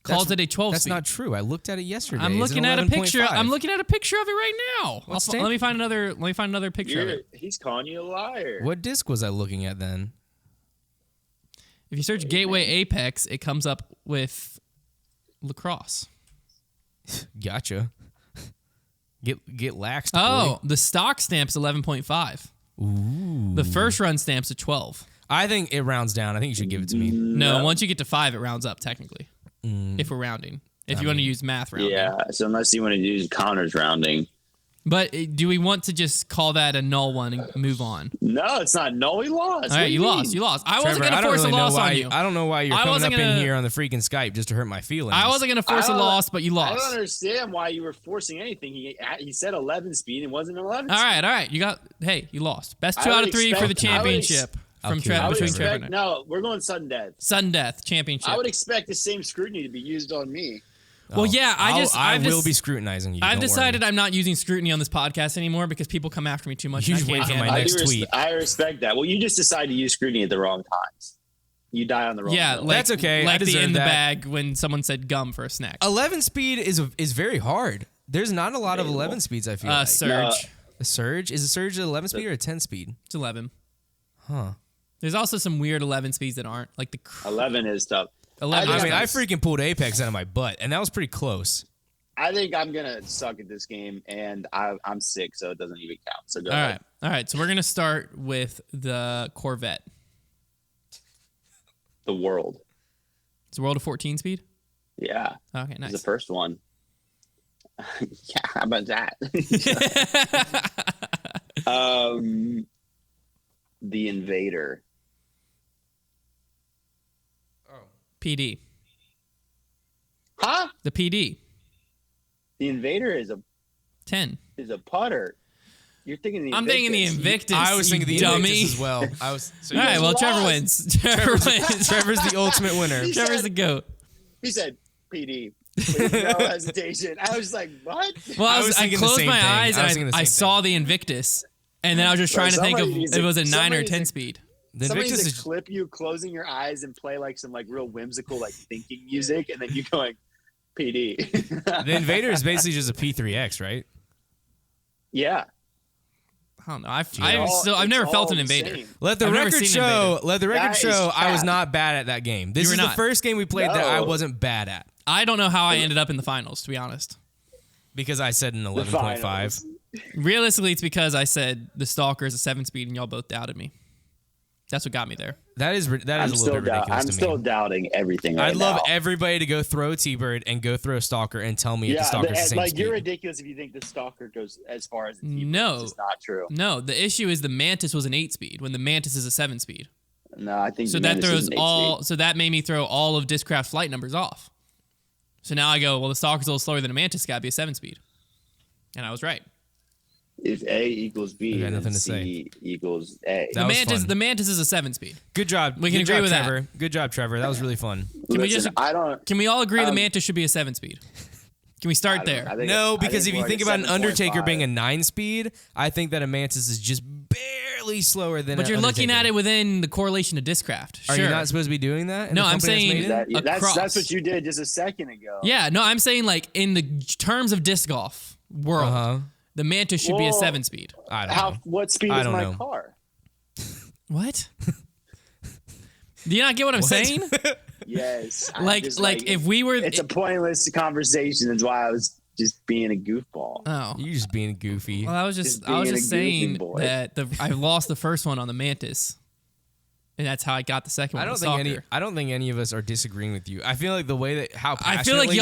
calls it a 12 That's speed. not true. I looked at it yesterday. I'm It's an looking at a picture. 11.5. I'm looking at a picture of it right now. What Let me find another picture of it. He's calling you a liar. What disc was I looking at then? If you search Gateway Apex, it comes up with lacrosse. Gotcha. Get laxed. Oh, boy. the stock stamp's 11.5. Ooh. The first run stamp's a 12. I think it rounds down. I think you should give it to me. No, once you get to 5, it rounds up technically. If we're rounding. If you want to use math rounding. Yeah, so unless you want to use Konner's rounding. But do we want to just call that a null one and move on? No, it's not. No, he lost. All right, you lost. I wasn't going to force a loss on you. I don't know why you're coming up in here on the freaking Skype just to hurt my feelings. I wasn't going to force a loss, but you lost. I don't understand why you were forcing anything. He said 11 speed and wasn't 11 All speed. right. You lost. Best 2 out of 3 for the championship from Trevor. No, we're going sudden death. Sudden death championship. I would expect the same scrutiny to be used on me. Well, yeah, I will be scrutinizing you. I've decided I'm not using scrutiny on this podcast anymore because people come after me too much. You just wait for my next tweet. I respect that. Well, you just decided to use scrutiny at the wrong times. You die on the wrong. Yeah, that's okay. Like the in the bag when someone said gum for a snack. 11 speed is very hard. There's not a lot of 11 speeds. I feel like Surge. A surge is a surge at 11 speed or a 10 speed? It's 11. Huh. There's also some weird 11 speeds that aren't like the 11 is tough. 11 I mean, I freaking pulled Apex out of my butt, and that was pretty close. I think I'm gonna suck at this game, and I'm sick, so it doesn't even count. So go ahead. All right. So we're gonna start with the Corvette. The World. It's a World of 14 speed. Yeah. Okay, nice. It's the first one. Yeah. How about that? The Invader. PD. Huh? The PD. The Invader is a 10. Is a putter. You're thinking the Invictus. I'm thinking the Invictus. I was thinking the dummy. Invictus as well. All right, well, Trevor wins. Trevor wins. Trevor's the ultimate winner. Trevor's the GOAT. He said PD. With no hesitation. I was like, what? Well, I closed my eyes and I saw the Invictus. And then I was just trying to think of if it was a 9 or 10 speed. The Somebody Invictus needs to clip you closing your eyes and play like some like real whimsical like thinking music, and then you going PD. The Invader is basically just a P3X, right? Yeah. I don't know. I've never felt an Invader. Let the record show I was not bad at that game. This is the first game we played that I wasn't bad at. I don't know how I ended up in the finals, to be honest. Because I said an 11.5. Realistically, it's because I said the Stalker is a 7 speed and y'all both doubted me. That's what got me there. That is a little bit ridiculous to me. I'm still doubting everything I'd love everybody to go throw T-Bird and go throw Stalker and tell me if the Stalker's the same speed. You're ridiculous if you think the Stalker goes as far as the T-Bird. No. It's just not true. No, the issue is the Mantis was an 8 speed when the Mantis is a 7 speed. No, I think so that throws all. So that made me throw all of Discraft's flight numbers off. So now I go, well, the Stalker's a little slower than a Mantis. Got to be a 7 speed, and I was right. If A equals B, then C equals A. The Mantis is a 7 speed. Good job. We can agree with Trevor. that. Good job, Trevor. That was really fun. Can we all agree the Mantis should be a 7 speed? Can we start there? No, because if you think about an Undertaker being a 9 speed, I think that a Mantis is just barely slower than. But you're looking at it within the correlation of Discraft. Are you not supposed to be doing that? No, I'm saying that's what you did just a second ago. Yeah, no, I'm saying like in the terms of disc golf world. The Mantis should be a 7 speed. I don't know. What speed is my car? What? Do you not get what I'm saying? Yes. Like if we were... It's a pointless conversation. That's why I was just being a goofball. Oh. You're just being goofy. Well, I was just saying that I lost the first one on the Mantis. And that's how I got the second one. I don't think any of us are disagreeing with you. I feel like the way that how passionately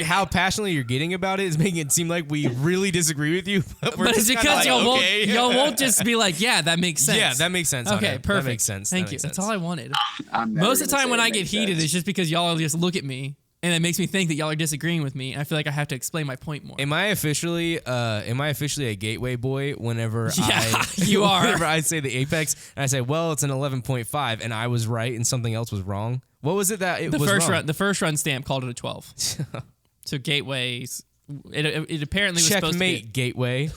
how passionately you're getting about it is making it seem like we really disagree with you. But it's because y'all won't just be like, yeah, that makes sense. Yeah, that makes sense. Okay, perfect. That makes sense. Thank you. That's all I wanted. Most of the time when I get heated, it's just because y'all just look at me. And it makes me think that y'all are disagreeing with me. And I feel like I have to explain my point more. Am I officially a gateway boy whenever you are. Whenever I say the Apex and I say, well, it's an 11.5 and I was right and something else was wrong? What was it that it was wrong? The first run stamp called it a 12. So gateways, it apparently was supposed to be. Checkmate, gateway.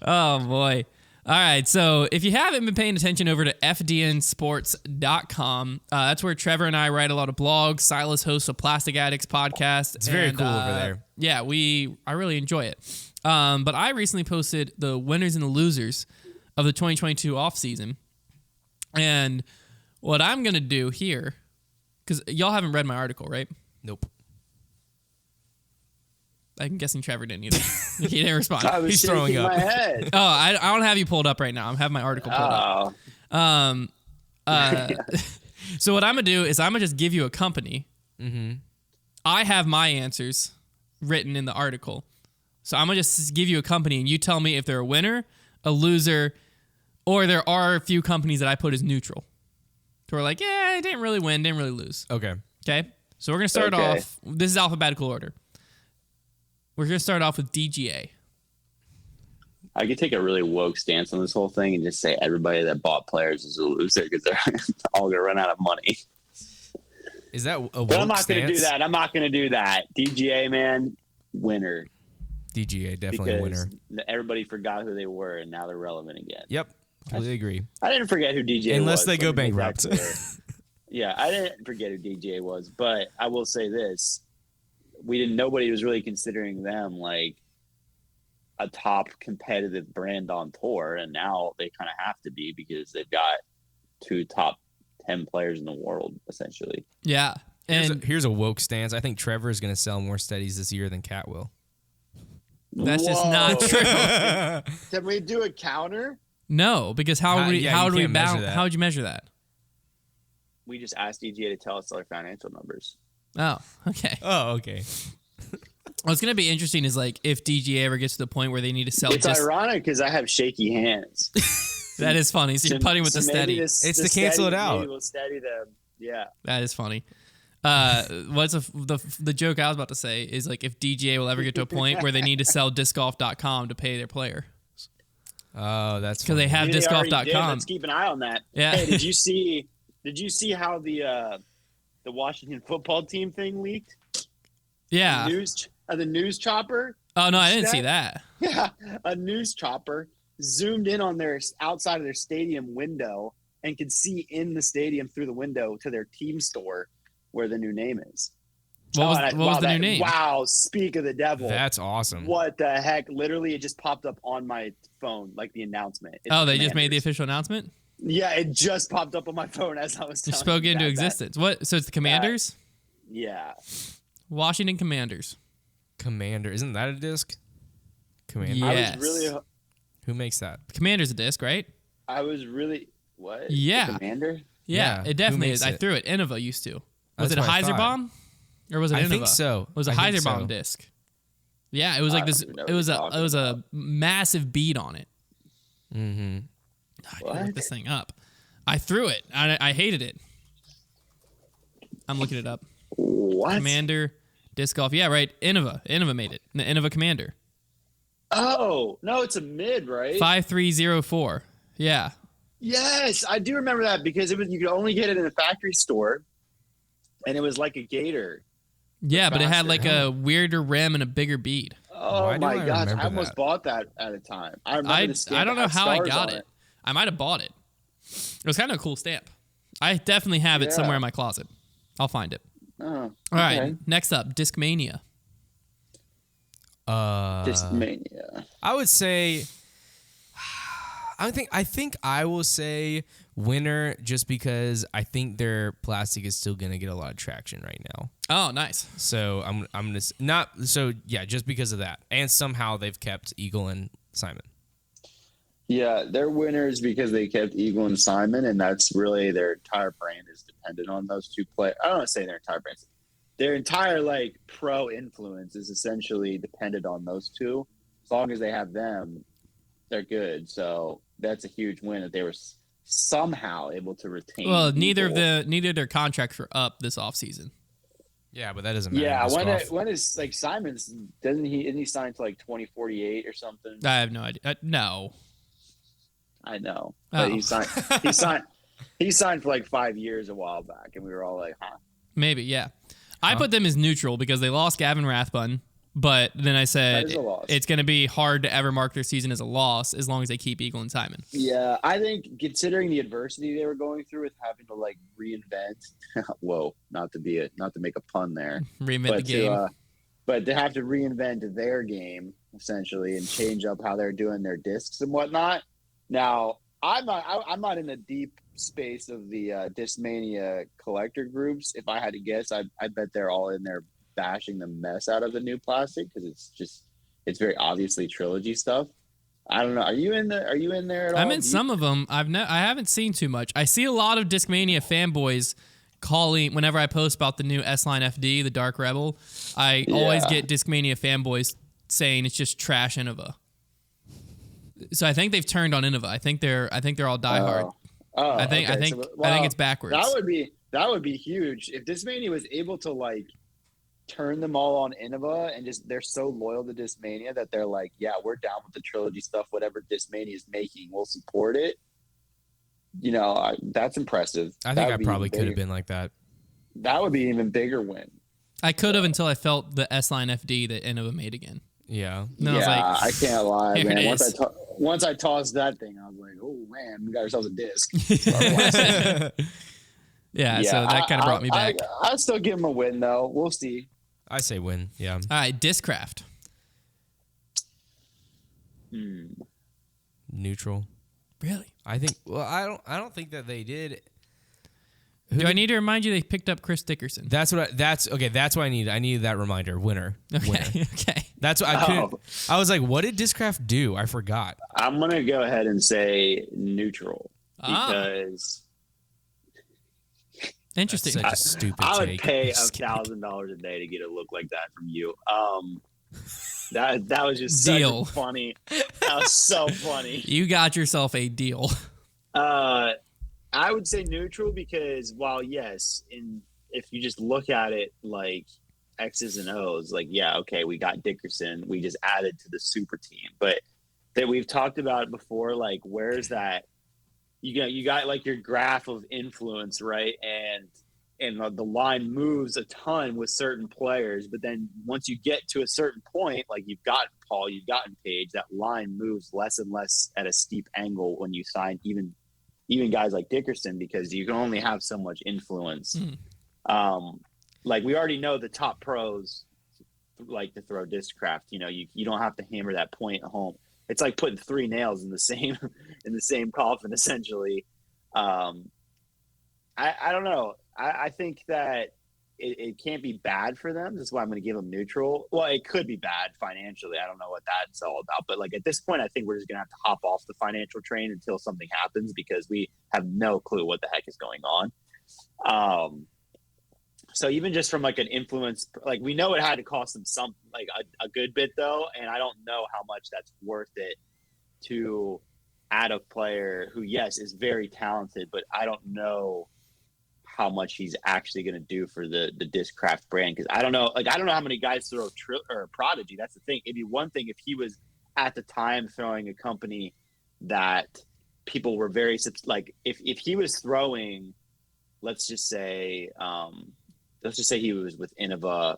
Oh, boy. All right, so if you haven't been paying attention, over to fdnsports.com. That's where Trevor and I write a lot of blogs. Silas hosts a Plastic Addicts podcast. It's very cool over there. Yeah, I really enjoy it. But I recently posted the winners and the losers of the 2022 offseason. And what I'm going to do here, because y'all haven't read my article, right? Nope. I'm guessing Trevor didn't either. He didn't respond. I was He's shaking throwing up. my head. Oh, I don't have you pulled up right now. I'm having my article pulled up. So what I'm going to do is I'm going to just give you a company. Mm-hmm. I have my answers written in the article. So I'm going to just give you a company, and you tell me if they're a winner, a loser, or there are a few companies that I put as neutral. So we're like, yeah, it didn't really win, didn't really lose. Okay. Okay? So we're going to start off. This is alphabetical order. We're going to start off with DGA. I could take a really woke stance on this whole thing and just say everybody that bought players is a loser because they're all going to run out of money. Is that a woke But I'm not going to stance? do that. I'm not going to do that. DGA, man, winner. DGA, definitely a winner. Because everybody forgot who they were, and now they're relevant again. Yep. Completely agree. I didn't forget who DGA was. Unless they go Let me make that bankrupt. clear. Yeah, I didn't forget who DGA was, but I will say this. Nobody was really considering them like a top competitive brand on tour, and now they kind of have to be because they've got 2 top 10 players in the world, essentially. Yeah. And Here's a woke stance. I think Trevor is going to sell more steadies this year than Cat will. that's just not true. Can we do a counter? No, because how would you we can't measure balance? that. How would you measure that? We just asked DGA to tell us their financial numbers. Oh, okay. Oh, okay. What's going to be interesting is like if DGA ever gets to the point where they need to sell. It's ironic because I have shaky hands. That is funny. So you're putting with the steady. It's to cancel it out. Maybe we'll steady them. Yeah. That is funny. The joke I was about to say is like if DGA will ever get to a point where they need to sell discgolf.com to pay their player. Oh, that's Because they have Maybe they already did. discgolf.com. Let's keep an eye on that. Yeah. Hey, did you see how the Washington football team thing leaked? Yeah. The news chopper. Oh no, I didn't see that. Yeah, a news chopper zoomed in on their outside of their stadium window and could see in the stadium through the window to their team store where the new name is. What was the new name? Wow, speak of the devil. That's awesome. What the heck? Literally, it just popped up on my phone, like the announcement. It's Oh, they just made the Commanders. official announcement? Yeah, it just popped up on my phone as I was Just telling spoke you into that. existence. What? So it's the Commanders? Yeah. Washington Commanders. Commander. Isn't that a disc? Commander. Yeah. Yes. I was really Who makes that? Commander's a disc, right? what? Yeah. The Commander? Yeah, It who definitely makes is. I it? threw it. Innova used to. Was That's it a what I thought. Heiserbomb? Or was it I Innova? think so. It was a I think Heiserbomb so. disc. Yeah, it was like I this. don't even know It what was you're a talking was a massive bead on it. Mm-hmm. I can look What? this thing up. I threw it. I hated it. I'm looking it up. What? Commander disc golf. Yeah, right. Innova made it. The Innova Commander. Oh, no, it's a mid, right? 5304. Yeah. Yes, I do remember that because you could only get it in a factory store, and it was like a gator. Yeah, but it had Faster. like a weirder rim and a bigger bead. Oh Why do my I gosh, remember I almost that? bought that at a time. I remember I the stamp don't know had how I stars got on it. I might have bought it. It was kind of a cool stamp. I definitely have it Yeah. somewhere in my closet. I'll find it. Oh, All right. okay. Next up, Discmania. Discmania. I would say. I think I will say winner just because I think their plastic is still gonna get a lot of traction right now. Oh, nice. So I'm gonna not so yeah just because of that, and somehow they've kept Eagle and Simon. Yeah, they're winners because they kept Eagle and Simon, and that's really their entire brand is dependent on those 2 players. I don't want to say their entire brand. Their entire like pro influence is essentially dependent on those 2. As long as they have them, they're good. So that's a huge win that they were somehow able to retain. Well, neither of Eagle. their contracts were up this offseason. Yeah, but that doesn't matter. Yeah, in disc golf. when is like Simon's? Isn't he signed to like 2048 or something? I have no idea. No. I know, Oh. but he signed for like 5 years a while back, and we were all like, huh. Maybe, yeah. I put them as neutral because they lost Gavin Rathbun, but then I said That is a loss. it's going to be hard to ever mark their season as a loss as long as they keep Eagle and Simon. Yeah, I think considering the adversity they were going through with having to like reinvent, whoa, not to make a pun there, Reinvent the but game. but to have to reinvent their game essentially and change up how they're doing their discs and whatnot. Now, I'm not in the deep space of the Discmania collector groups. If I had to guess, I bet they're all in there bashing the mess out of the new plastic because it's very obviously trilogy stuff. I don't know. Are you in there at all? I'm in some of them. I haven't seen too much. I see a lot of Discmania fanboys calling whenever I post about the new S-Line FD, the Dark Rebel. I always get Discmania fanboys saying it's just trash Innova. So I think they've turned on Innova. I think they're all diehard. I think it's backwards. That would be huge if Discmania was able to like turn them all on Innova and just they're so loyal to Discmania that they're like, yeah, we're down with the trilogy stuff. Whatever Discmania is making, we'll support it. You know, that's impressive. I think I probably could have been like that. That would be an even bigger win. I could have until I felt the S-Line FD that Innova made again. Yeah. And I was like, I can't lie, man. It Once I tossed that thing, I was like, oh man, we got ourselves a disc. Yeah, so that kind of brought me back. I'd still give him a win, though. We'll see. I say win, yeah. All right, Discraft. Neutral. Really? I think. Well, I don't think that they did. Do I need to remind you they picked up Chris Dickerson? That's what I need. I needed that reminder. Winner. Okay. That's what I couldn't. I was like, what did Discraft do? I forgot. I'm gonna go ahead and say neutral because interesting. That's such a stupid I would take. pay $1,000 a day to get a look like that from you. That was just deal. Such funny. That was so funny. You got yourself a deal. I would say neutral because while yes, if you just look at it like X's and O's, like yeah, okay, we got Dickerson, we just added to the super team, but that we've talked about it before, like where's that? You got like your graph of influence, right? And the line moves a ton with certain players, but then once you get to a certain point, like you've gotten Paul, you've gotten Page, that line moves less and less at a steep angle when you sign even guys like Dickerson because you can only have so much influence. Like we already know the top pros like to throw Discraft. You know, you don't have to hammer that point home. It's like putting 3 nails in the same coffin, essentially. I don't know. I think that it can't be bad for them. That's why I'm going to give them neutral. Well, it could be bad financially. I don't know what that's all about. But like at this point, I think we're just going to have to hop off the financial train until something happens because we have no clue what the heck is going on. So even just from like an influence, like we know it had to cost them some like a good bit though, and I don't know how much that's worth it to add a player who yes is very talented, but I don't know how much he's actually going to do for the Discraft brand because I don't know how many guys throw Prodigy. That's the thing. It'd be one thing if he was at the time throwing a company that people were very like if he was throwing, let's just say he was with Innova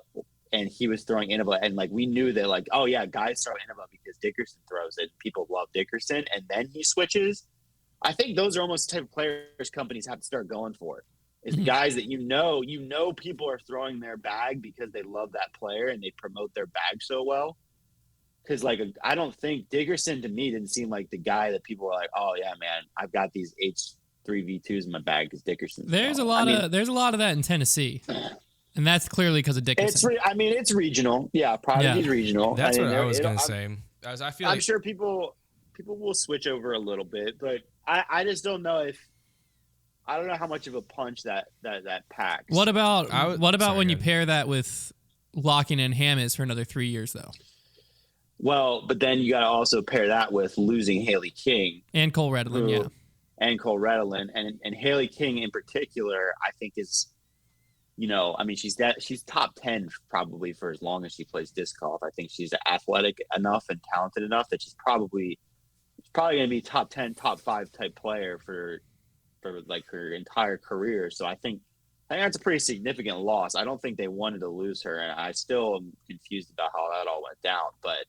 and he was throwing Innova and like we knew that like, oh yeah, guys throw Innova because Dickerson throws it. People love Dickerson and then he switches. I think those are almost the type of players companies have to start going for. Is guys that you know people are throwing their bag because they love that player and they promote their bag so well. Because like I don't think Dickerson to me didn't seem like the guy that people were like, oh yeah, man, I've got these H3V2s in my bag because Dickerson. There's a lot of that in Tennessee, and that's clearly because of Dickerson. It's regional. Yeah, Prodigy's regional. That's what I was gonna say. I feel I'm sure people will switch over a little bit, but I just don't know if. I don't know how much of a punch that packs. What about when you pair that with locking in Hammers for another 3 years, though? Well, but then you got to also pair that with losing Haley King and Cole Redlin, and Cole Redlin, and Haley King in particular, I think is, you know, I mean, she's top 10 probably for as long as she plays disc golf. I think she's athletic enough and talented enough that she's probably going to be top 10, top 5 type player for like her entire career. So I think that's a pretty significant loss. I don't think they wanted to lose her, and I still am confused about how that all went down. But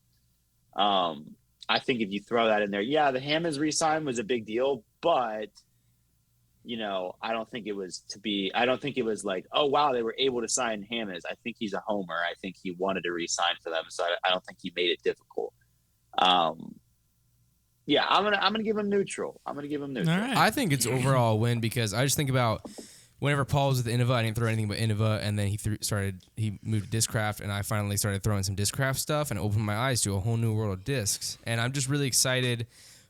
I think if you throw that in there, yeah, the Hammons re-sign was a big deal, but you know, I don't think it was like, oh wow, they were able to sign Hammons. I think he's a homer. I think he wanted to re-sign for them, so I don't think he made it difficult. Yeah, I'm gonna give him neutral. All right. I think it's overall a win because I just think about whenever Paul was with Innova, I didn't throw anything but Innova, and then he moved to Discraft, and I finally started throwing some Discraft stuff and opened my eyes to a whole new world of discs. And I'm just really excited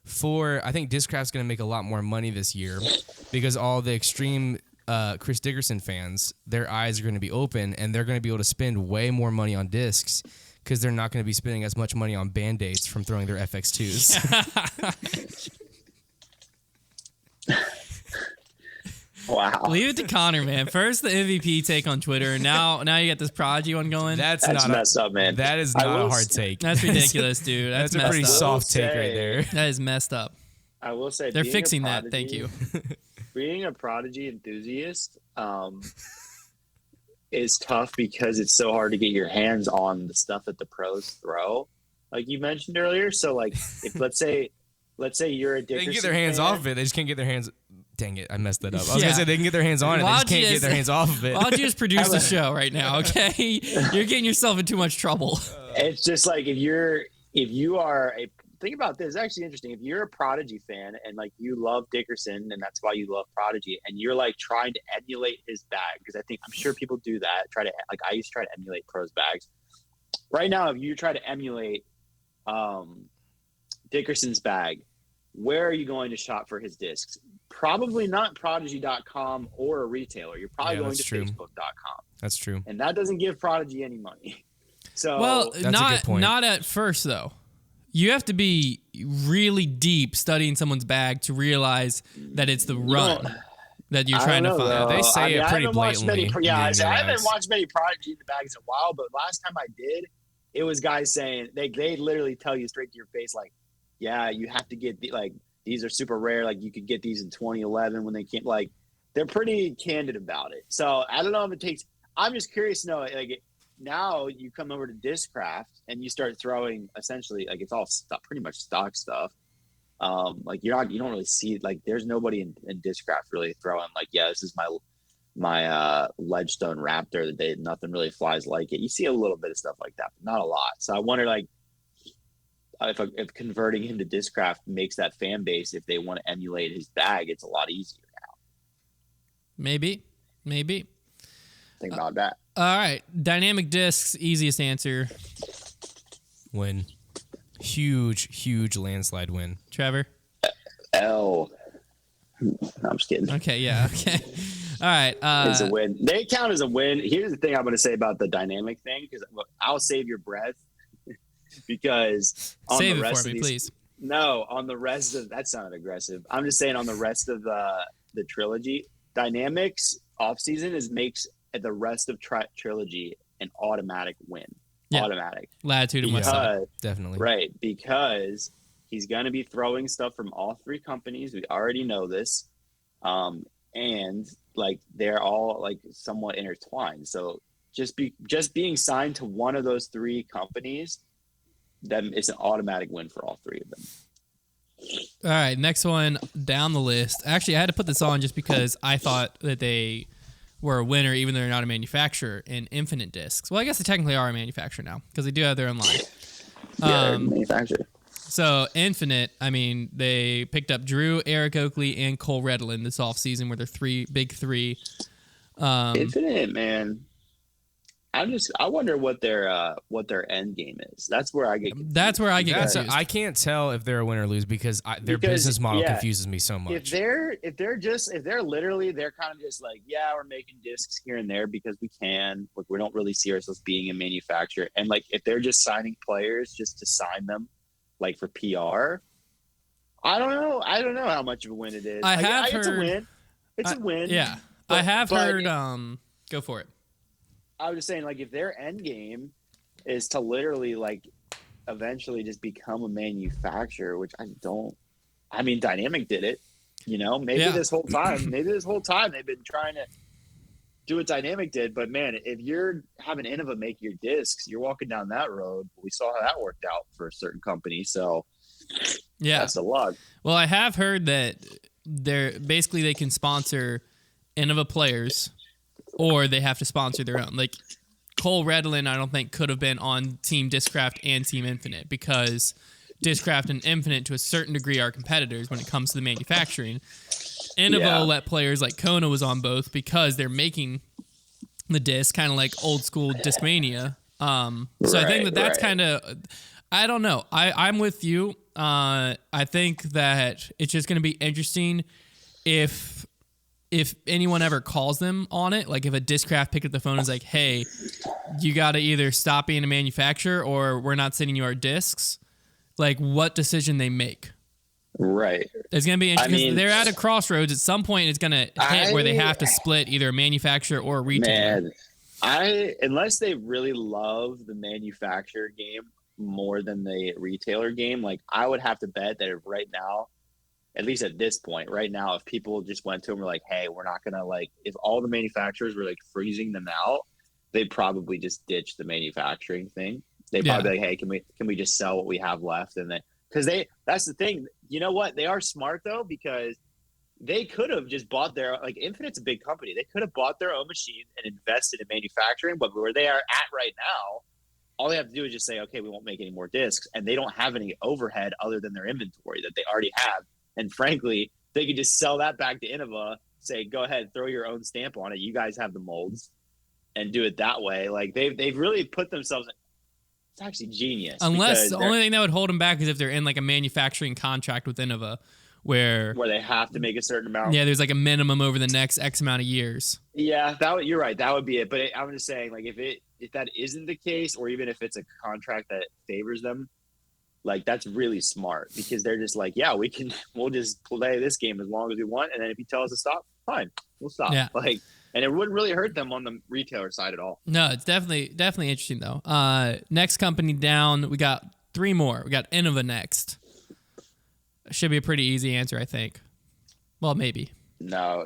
I think Discraft's going to make a lot more money this year because all the extreme Chris Dickerson fans, their eyes are going to be open, and they're going to be able to spend way more money on discs because they're not going to be spending as much money on Band-Aids from throwing their FX2s. Wow. Leave it to Konner, man. First the MVP take on Twitter, and now you got this Prodigy one going. That's not messed up, man. That is not a hard take. That's ridiculous, dude. That's a messed pretty up. soft take right there. That is messed up. I will say They're being fixing a that. Prodigy- Thank you. Being a Prodigy enthusiast is tough because it's so hard to get your hands on the stuff that the pros throw, like you mentioned earlier. So, like, if let's say you're a Dickerson They can get their hands fan, off of it. They just can't get their hands. Dang it, I messed that up. I was Yeah. gonna say they can get their hands on it. They Why just don't you can't get just- their hands off of it. Why don't you just produce the show right now, okay? You're getting yourself in too much trouble. It's just like if you are a think about this. It's actually interesting. If you're a Prodigy fan and like you love Dickerson and that's why you love Prodigy, and you're like trying to emulate his bag, because I'm sure people do that. I used to try to emulate pros bags. Right now, if you try to emulate Dickerson's bag, where are you going to shop for his discs? Probably not Prodigy.com or a retailer. You're probably going to Facebook.com. That's true. And that doesn't give Prodigy any money. So Well, That's a good point. not at first though. You have to be really deep studying someone's bag to realize that it's the run that you're trying to find. Though. They say it pretty blatantly. I haven't watched many Prodigy in the bags in a while, but last time I did, it was guys saying they literally tell you straight to your face, like, yeah, you have to get these are super rare. Like you could get these in 2011 when they can't. Like they're pretty candid about it. So I don't know if it takes. I'm just curious to know. Like now you come over to Discraft and you start throwing essentially like it's all pretty much stock stuff. Like you don't really see like there's nobody in Discraft really throwing like, yeah, this is my Ledgestone Raptor that nothing really flies like it. You see a little bit of stuff like that, but not a lot. So I wonder like if converting him to Discraft makes that fan base, if they want to emulate his bag, it's a lot easier now. Maybe. Think about that. All right. Dynamic discs, easiest answer. Win. Huge landslide win. Trevor? L. No, I'm just kidding. Okay, yeah, okay. All right. It's a win. They count as a win. Here's the thing I'm going to say about the dynamic thing, because I'll save your breath. Because on save the it rest for of me, these, please. No, on the rest of that sounded aggressive. I'm just saying on the rest of the trilogy, dynamics off season makes the rest of trilogy an automatic win. Yeah. Automatic. Latitude and West Side. Definitely. Right, because he's going to be throwing stuff from all three companies. We already know this, and like they're all like somewhat intertwined. So just being signed to one of those three companies, then it's an automatic win for all three of them. All right, next one down the list. Actually, I had to put this on just because I thought that they were a winner, even though they're not a manufacturer, in Infinite Discs. Well, I guess they technically are a manufacturer now because they do have their own line. They're a manufacturer. So Infinite, I mean, they picked up Drew, Eric Oakley, and Cole Redlin this offseason, where they're big three. Infinite, man. I wonder what their end game is. That's where I get confused. That's where I get confused. I can't tell if they're a win or lose because their business model confuses me so much. If they're literally they're kind of just like, yeah, we're making discs here and there because we can. Like we don't really see ourselves being a manufacturer. And like if they're just signing players just to sign them, like for PR, I don't know. I don't know how much of a win it is. It's a win. It's a win. Yeah, but, I have heard. Go for it. I was just saying, like, if their end game is to literally, like, eventually just become a manufacturer, which I mean, Dynamic did it, you know, maybe this whole time they've been trying to do what Dynamic did. But man, if you're having Innova make your discs, you're walking down that road. We saw how that worked out for a certain company. So yeah, that's the luck. Well, I have heard that they can sponsor Innova players, or they have to sponsor their own. Like Cole Redlin, I don't think could have been on Team Discraft and Team Infinite because Discraft and Infinite to a certain degree are competitors when it comes to the manufacturing. Innova Yeah. let players like Konner was on both because they're making the disc, kind of like old school Discmania. So I think that's kind of, I don't know. I'm with you. I think that it's just going to be interesting if anyone ever calls them on it. Like if a Discraft picked up the phone and is like, hey, you got to either stop being a manufacturer or we're not sending you our discs. Like what decision they make. Right. It's going to be interesting because they're at a crossroads. At some point, it's going to hit where they have to split either a manufacturer or a retailer. Man, unless they really love the manufacturer game more than the retailer game, like I would have to bet that right now, at least at this point, right now, if people just went to them and were like, hey, we're not going to like, if all the manufacturers were like freezing them out, they'd probably just ditch the manufacturing thing. They'd probably be like, hey, can we just sell what we have left? And then, because that's the thing. You know what? They are smart though, because they could have just bought their, like Infinite's a big company. They could have bought their own machine and invested in manufacturing, but where they are at right now, all they have to do is just say, okay, we won't make any more discs. And they don't have any overhead other than their inventory that they already have. And frankly, they could just sell that back to Innova, say, go ahead, throw your own stamp on it. You guys have the molds and do it that way. Like they've really put themselves, it's actually genius. Unless the only thing that would hold them back is if they're in like a manufacturing contract with Innova where they have to make a certain amount. Yeah, there's like a minimum over the next X amount of years. Yeah, you're right. That would be it. But I'm just saying, like, if that isn't the case, or even if it's a contract that favors them, like that's really smart because they're just like, yeah, we'll just play this game as long as we want, and then if you tell us to stop, fine, we'll stop. Yeah. Like, and it wouldn't really hurt them on the retailer side at all. No, it's definitely interesting though. Next company down, we got 3 more. We got Innova next. Should be a pretty easy answer, I think. Well, maybe. No,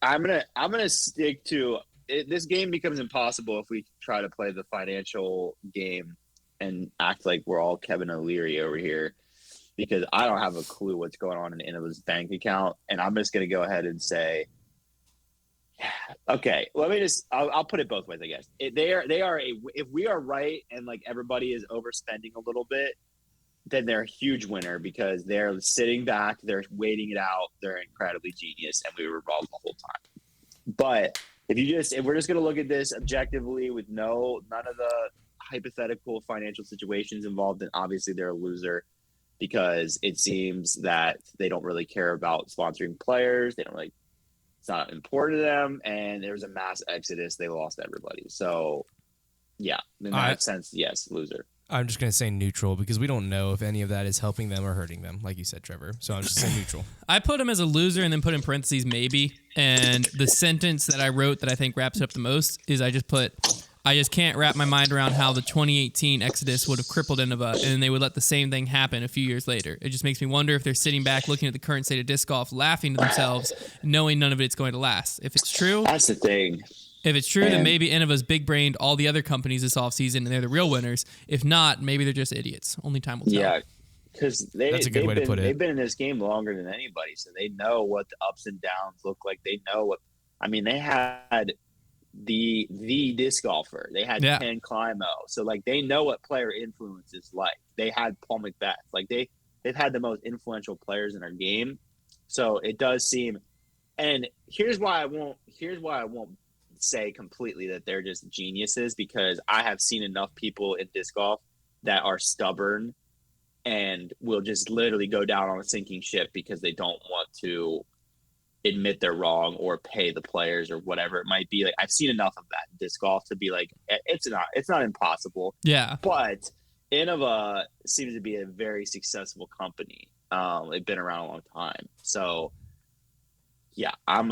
I'm gonna stick to it. This game becomes impossible if we try to play the financial game and act like we're all Kevin O'Leary over here, because I don't have a clue what's going on in Innova's bank account, and I'm just gonna go ahead and say, okay, I'll put it both ways, I guess. If we are right and like everybody is overspending a little bit, then they're a huge winner because they're sitting back, they're waiting it out, they're incredibly genius, and we were wrong the whole time. But if we're just going to look at this objectively with none of the hypothetical financial situations involved, then obviously they're a loser because it seems that they don't really care about sponsoring players. It's not important to them, and there was a mass exodus. They lost everybody. So, yeah, in that sense, yes, loser. I'm just going to say neutral because we don't know if any of that is helping them or hurting them, like you said, Trevor. So I'm just saying neutral. I put him as a loser and then put in parentheses maybe. And the sentence that I wrote that I think wraps it up the most is I just can't wrap my mind around how the 2018 Exodus would have crippled Innova and they would let the same thing happen a few years later. It just makes me wonder if they're sitting back looking at the current state of disc golf, laughing to themselves, knowing none of it's going to last. If it's true... That's the thing. If it's true, then maybe Innova's big-brained all the other companies this offseason and they're the real winners. If not, maybe they're just idiots. Only time will tell. Yeah, because that's a good way to put it. They've been in this game longer than anybody, so they know what the ups and downs look like. They know what – I mean, they had the disc golfer. They had Ken Climo. So, like, they know what player influence is like. They had Paul McBeth. Like, they've had the most influential players in our game. So, it does seem – and here's why I won't say completely that they're just geniuses, because I have seen enough people in disc golf that are stubborn and will just literally go down on a sinking ship because they don't want to admit they're wrong or pay the players or whatever it might be. Like, I've seen enough of that in disc golf to be like, it's not impossible. Yeah. But Innova seems to be a very successful company. They've been around a long time. So yeah, I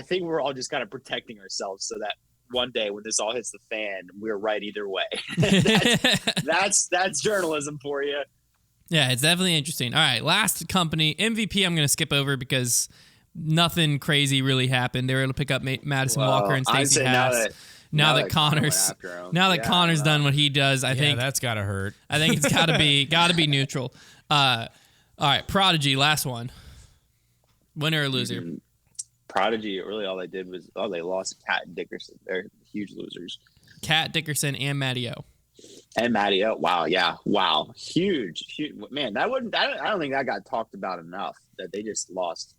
think we're all just kind of protecting ourselves so that one day when this all hits the fan, we're right either way. that's journalism for you. Yeah, it's definitely interesting. All right, last company, MVP I'm going to skip over because nothing crazy really happened. They were able to pick up Madison Walker and Stacey Haas. Now that Connor's done what he does, I think that's got to hurt. I think it's got to be neutral. All right, Prodigy, last one. Winner or loser? Prodigy, really all they did was they lost Kat and Dickerson. They're huge losers. Kat Dickerson and Matty O. And Matty, oh, wow, yeah, wow, huge, man. I don't think that got talked about enough. That they just lost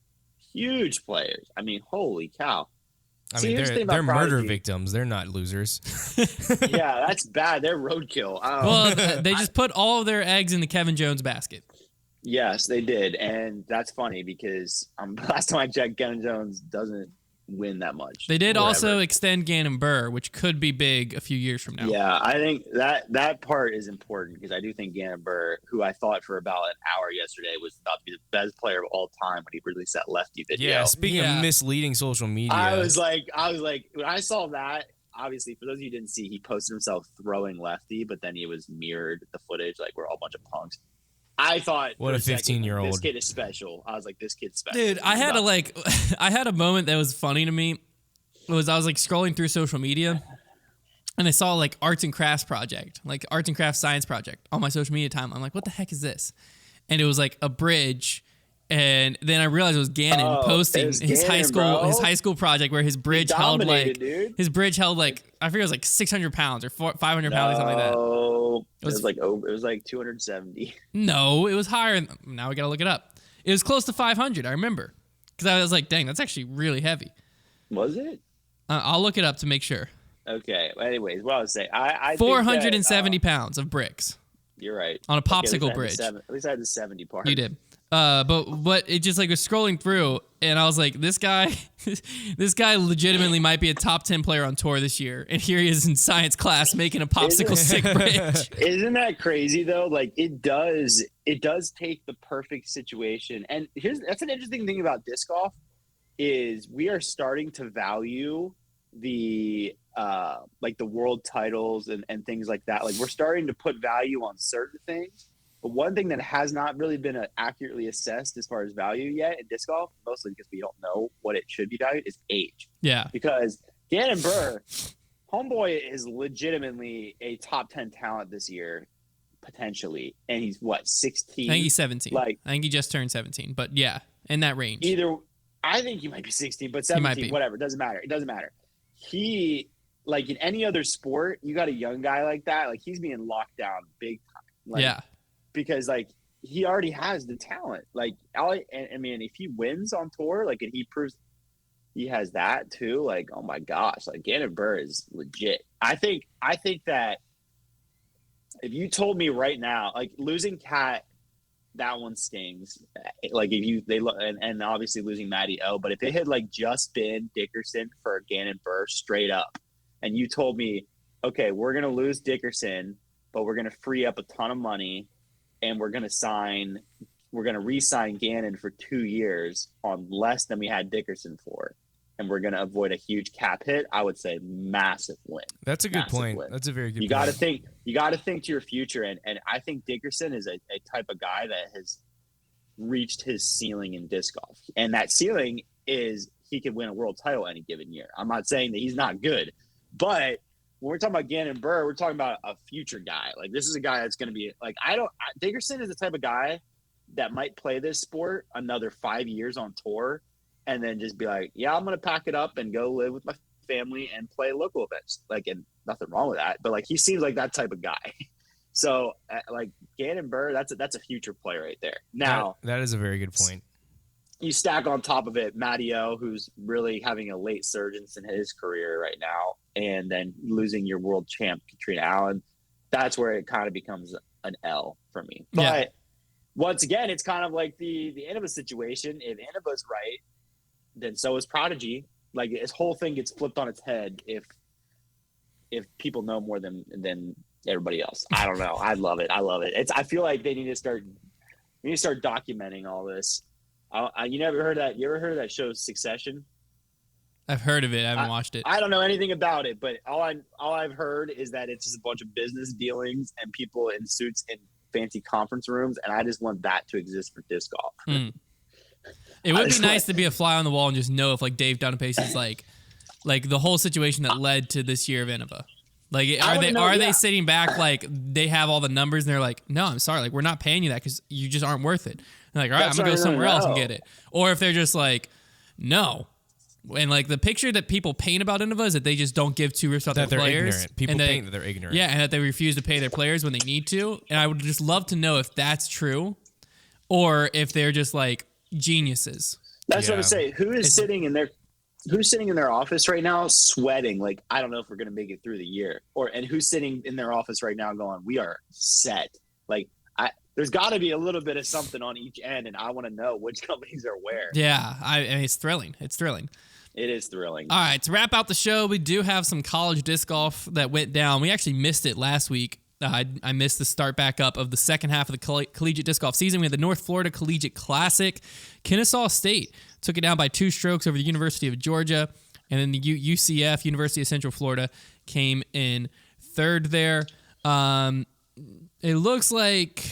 huge players. I mean, holy cow! I mean, they're murder victims. They're not losers. Yeah, that's bad. They're roadkill. Well, they just put all of their eggs in the Kevin Jones basket. Yes, they did, and that's funny because last time I checked, Kevin Jones doesn't win that much. They did also extend Gannon Burr, which could be big a few years from now. Yeah, I think that part is important because I do think Gannon Burr, who I thought for about an hour yesterday was about to be the best player of all time when he released that lefty video. Yeah, speaking of misleading social media. I was like, when I saw that, obviously, for those of you who didn't see, he posted himself throwing lefty, but then he was mirrored the footage like we're all a bunch of punks. I thought, what a 15-year-old. This kid is special. I was like, this kid's special. Dude, I had a moment that was funny to me. I was like scrolling through social media, and I saw like arts and crafts science project on my social media time. I'm like, what the heck is this? And it was like a bridge. And then I realized it was Gannon posting his high school project where his bridge held like I forget it was like 600 pounds or 500 pounds or something like that. It was like 270. No, it was higher. Now we gotta look it up. It was close to 500. I remember because I was like, dang, that's actually really heavy. Was it? I'll look it up to make sure. Okay. Well, anyways, what I was saying, I 470 pounds of bricks. You're right. On a popsicle bridge. At least I had the 70 part. You did. But it just like was scrolling through, and I was like, this guy legitimately might be a top 10 player on tour this year, and here he is in science class making a popsicle stick bridge. Isn't that crazy though? Like it does take the perfect situation, and that's an interesting thing about disc golf is we are starting to value the like the world titles and things like that. Like we're starting to put value on certain things. But one thing that has not really been accurately assessed as far as value yet in disc golf, mostly because we don't know what it should be valued, is age. Yeah. Because Gannon Burr, homeboy is legitimately a top 10 talent this year, potentially. And he's, 16? I think he's 17. I think he just turned 17. But yeah, in that range. I think he might be 16, but 17, whatever. It doesn't matter. It doesn't matter. He, like in any other sport, you got a young guy like that, like he's being locked down big time. Yeah. Because like he already has the talent. Like I mean, if he wins on tour, like and he proves he has that too, like oh my gosh, like Gannon Burr is legit. I think that if you told me right now, like losing Cat, that one stings. Like and obviously losing Matty O, but if it had like just been Dickerson for Gannon Burr straight up, and you told me, okay, we're gonna lose Dickerson, but we're gonna free up a ton of money. And we're going to re-sign Gannon for 2 years on less than we had Dickerson for. And we're going to avoid a huge cap hit. I would say massive win. That's a good point. Win. That's a very good point. You got to think to your future. And I think Dickerson is a type of guy that has reached his ceiling in disc golf. And that ceiling is he could win a world title any given year. I'm not saying that he's not good, but when we're talking about Gannon Burr, we're talking about a future guy. Like this is a guy that's going to be like, Dickerson is the type of guy that might play this sport another 5 years on tour and then just be like, yeah, I'm going to pack it up and go live with my family and play local events. Like, and nothing wrong with that, but like, he seems like that type of guy. So like Gannon Burr, that's a future play right there. Now that is a very good point. You stack on top of it Matty O, who's really having a late surgence in his career right now, and then losing your world champ Katrina Allen. That's where it kind of becomes an L for me. But once again, it's kind of like the Innova situation. If Innova's right, then so is Prodigy. Like this whole thing gets flipped on its head if people know more than everybody else. I don't know. I love it. I feel like we need to start documenting all this. You never heard that? You ever heard of that show Succession? I've heard of it. I haven't watched it. I don't know anything about it, but all I've heard is that it's just a bunch of business dealings and people in suits in fancy conference rooms, and I just want that to exist for disc golf. It would be nice to be a fly on the wall and just know if like Dave Donapace is like the whole situation that led to this year of Innova. Like, are they sitting back like they have all the numbers and they're like, no, I'm sorry, like we're not paying you that because you just aren't worth it. And like, all right, I'm gonna go somewhere else and get it. Or if they're just like, no, And like the picture that people paint about Innova is that they just don't give two rips about That their they're players. ignorant. People paint that they're ignorant. Yeah, and that they refuse to pay their players when they need to. And I would just love to know if that's true, or if they're just like geniuses. That's what I'm saying. Who's sitting in their office right now sweating like, I don't know if we're going to make it through the year, and who's sitting in their office right now going, we are set. Like, there's got to be a little bit of something on each end, and I want to know which companies are where. Yeah, I mean, it's thrilling. It's thrilling. It is thrilling. All right, to wrap out the show, we do have some college disc golf that went down. We actually missed it last week. I missed the start back up of the second half of the collegiate disc golf season. We had the North Florida Collegiate Classic. Kennesaw State took it down by 2 strokes over the University of Georgia. And then the UCF, University of Central Florida, came in third there. It looks like...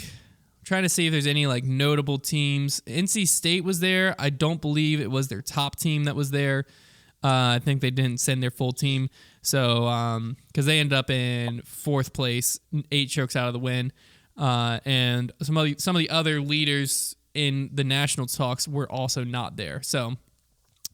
trying to see if there's any like notable teams. NC State was there. I don't believe it was their top team that was there. I think they didn't send their full team. So, because they ended up in 4th place, 8 strokes out of the win. And some of the other leaders in the national talks were also not there. So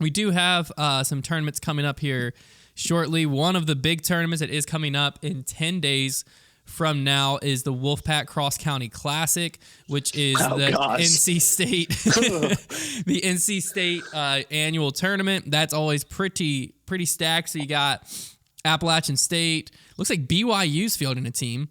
we do have some tournaments coming up here shortly. One of the big tournaments that is coming up in 10 days from now is the Wolfpack Cross County Classic, which is NC State, the NC State annual tournament. That's always pretty stacked. So you got Appalachian State. Looks like BYU's fielding a team.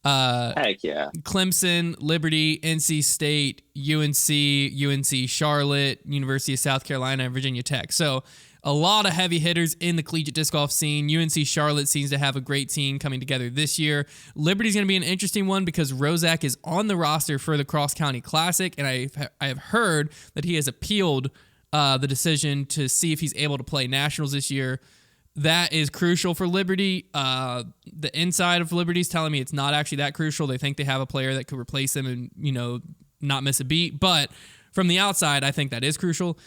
Heck yeah. Clemson, Liberty, NC State, UNC Charlotte, University of South Carolina, and Virginia Tech. So a lot of heavy hitters in the collegiate disc golf scene. UNC Charlotte seems to have a great team coming together this year. Liberty's going to be an interesting one because Rozak is on the roster for the Cross County Classic, and I have heard that he has appealed the decision to see if he's able to play nationals this year. That is crucial for Liberty. The inside of Liberty is telling me it's not actually that crucial. They think they have a player that could replace him and, not miss a beat. But from the outside, I think that is crucial.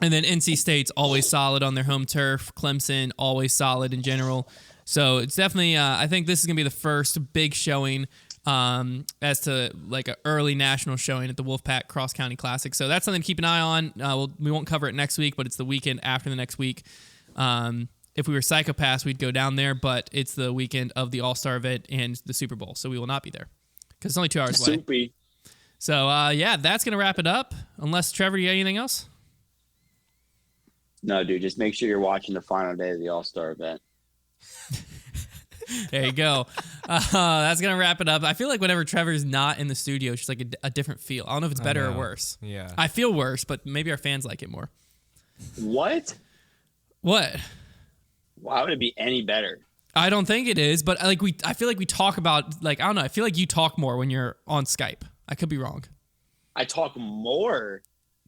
And then NC State's always solid on their home turf. Clemson, always solid in general. So it's definitely, I think this is going to be the first big showing as to like an early national showing at the Wolfpack Cross County Classic. So that's something to keep an eye on. We won't cover it next week, but it's the weekend after the next week. If we were Psychopaths, we'd go down there, but it's the weekend of the All-Star event and the Super Bowl, so we will not be there because it's only 2 hours away. Soupy. So, that's going to wrap it up. Unless, Trevor, you got anything else? No, dude, just make sure you're watching the final day of the All-Star event. There you go. That's going to wrap it up. I feel like whenever Trevor's not in the studio, it's just like a different feel. I don't know if it's better or worse. Yeah. I feel worse, but maybe our fans like it more. What? Why would it be any better? I don't think it is, but I feel like we talk about, like, I don't know. I feel like you talk more when you're on Skype. I could be wrong. I talk more.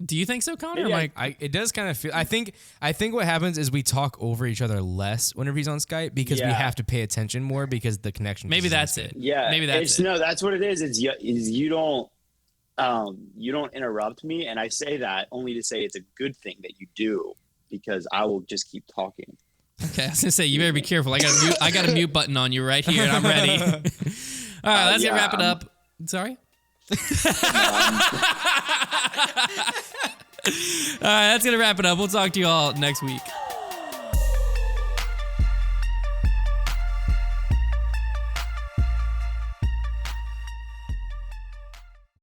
Do you think so, Konner? It does kind of feel. I think what happens is we talk over each other less whenever he's on Skype because we have to pay attention more because the connection. Maybe that's it. Yeah, maybe that's it. No, that's what it is. You don't interrupt me, and I say that only to say it's a good thing that you do because I will just keep talking. Okay, I was gonna say you better be careful. I got a mute button on you right here, and I'm ready. All right, let's wrap it up. Sorry. All right, that's gonna wrap it up. We'll talk to you all next week.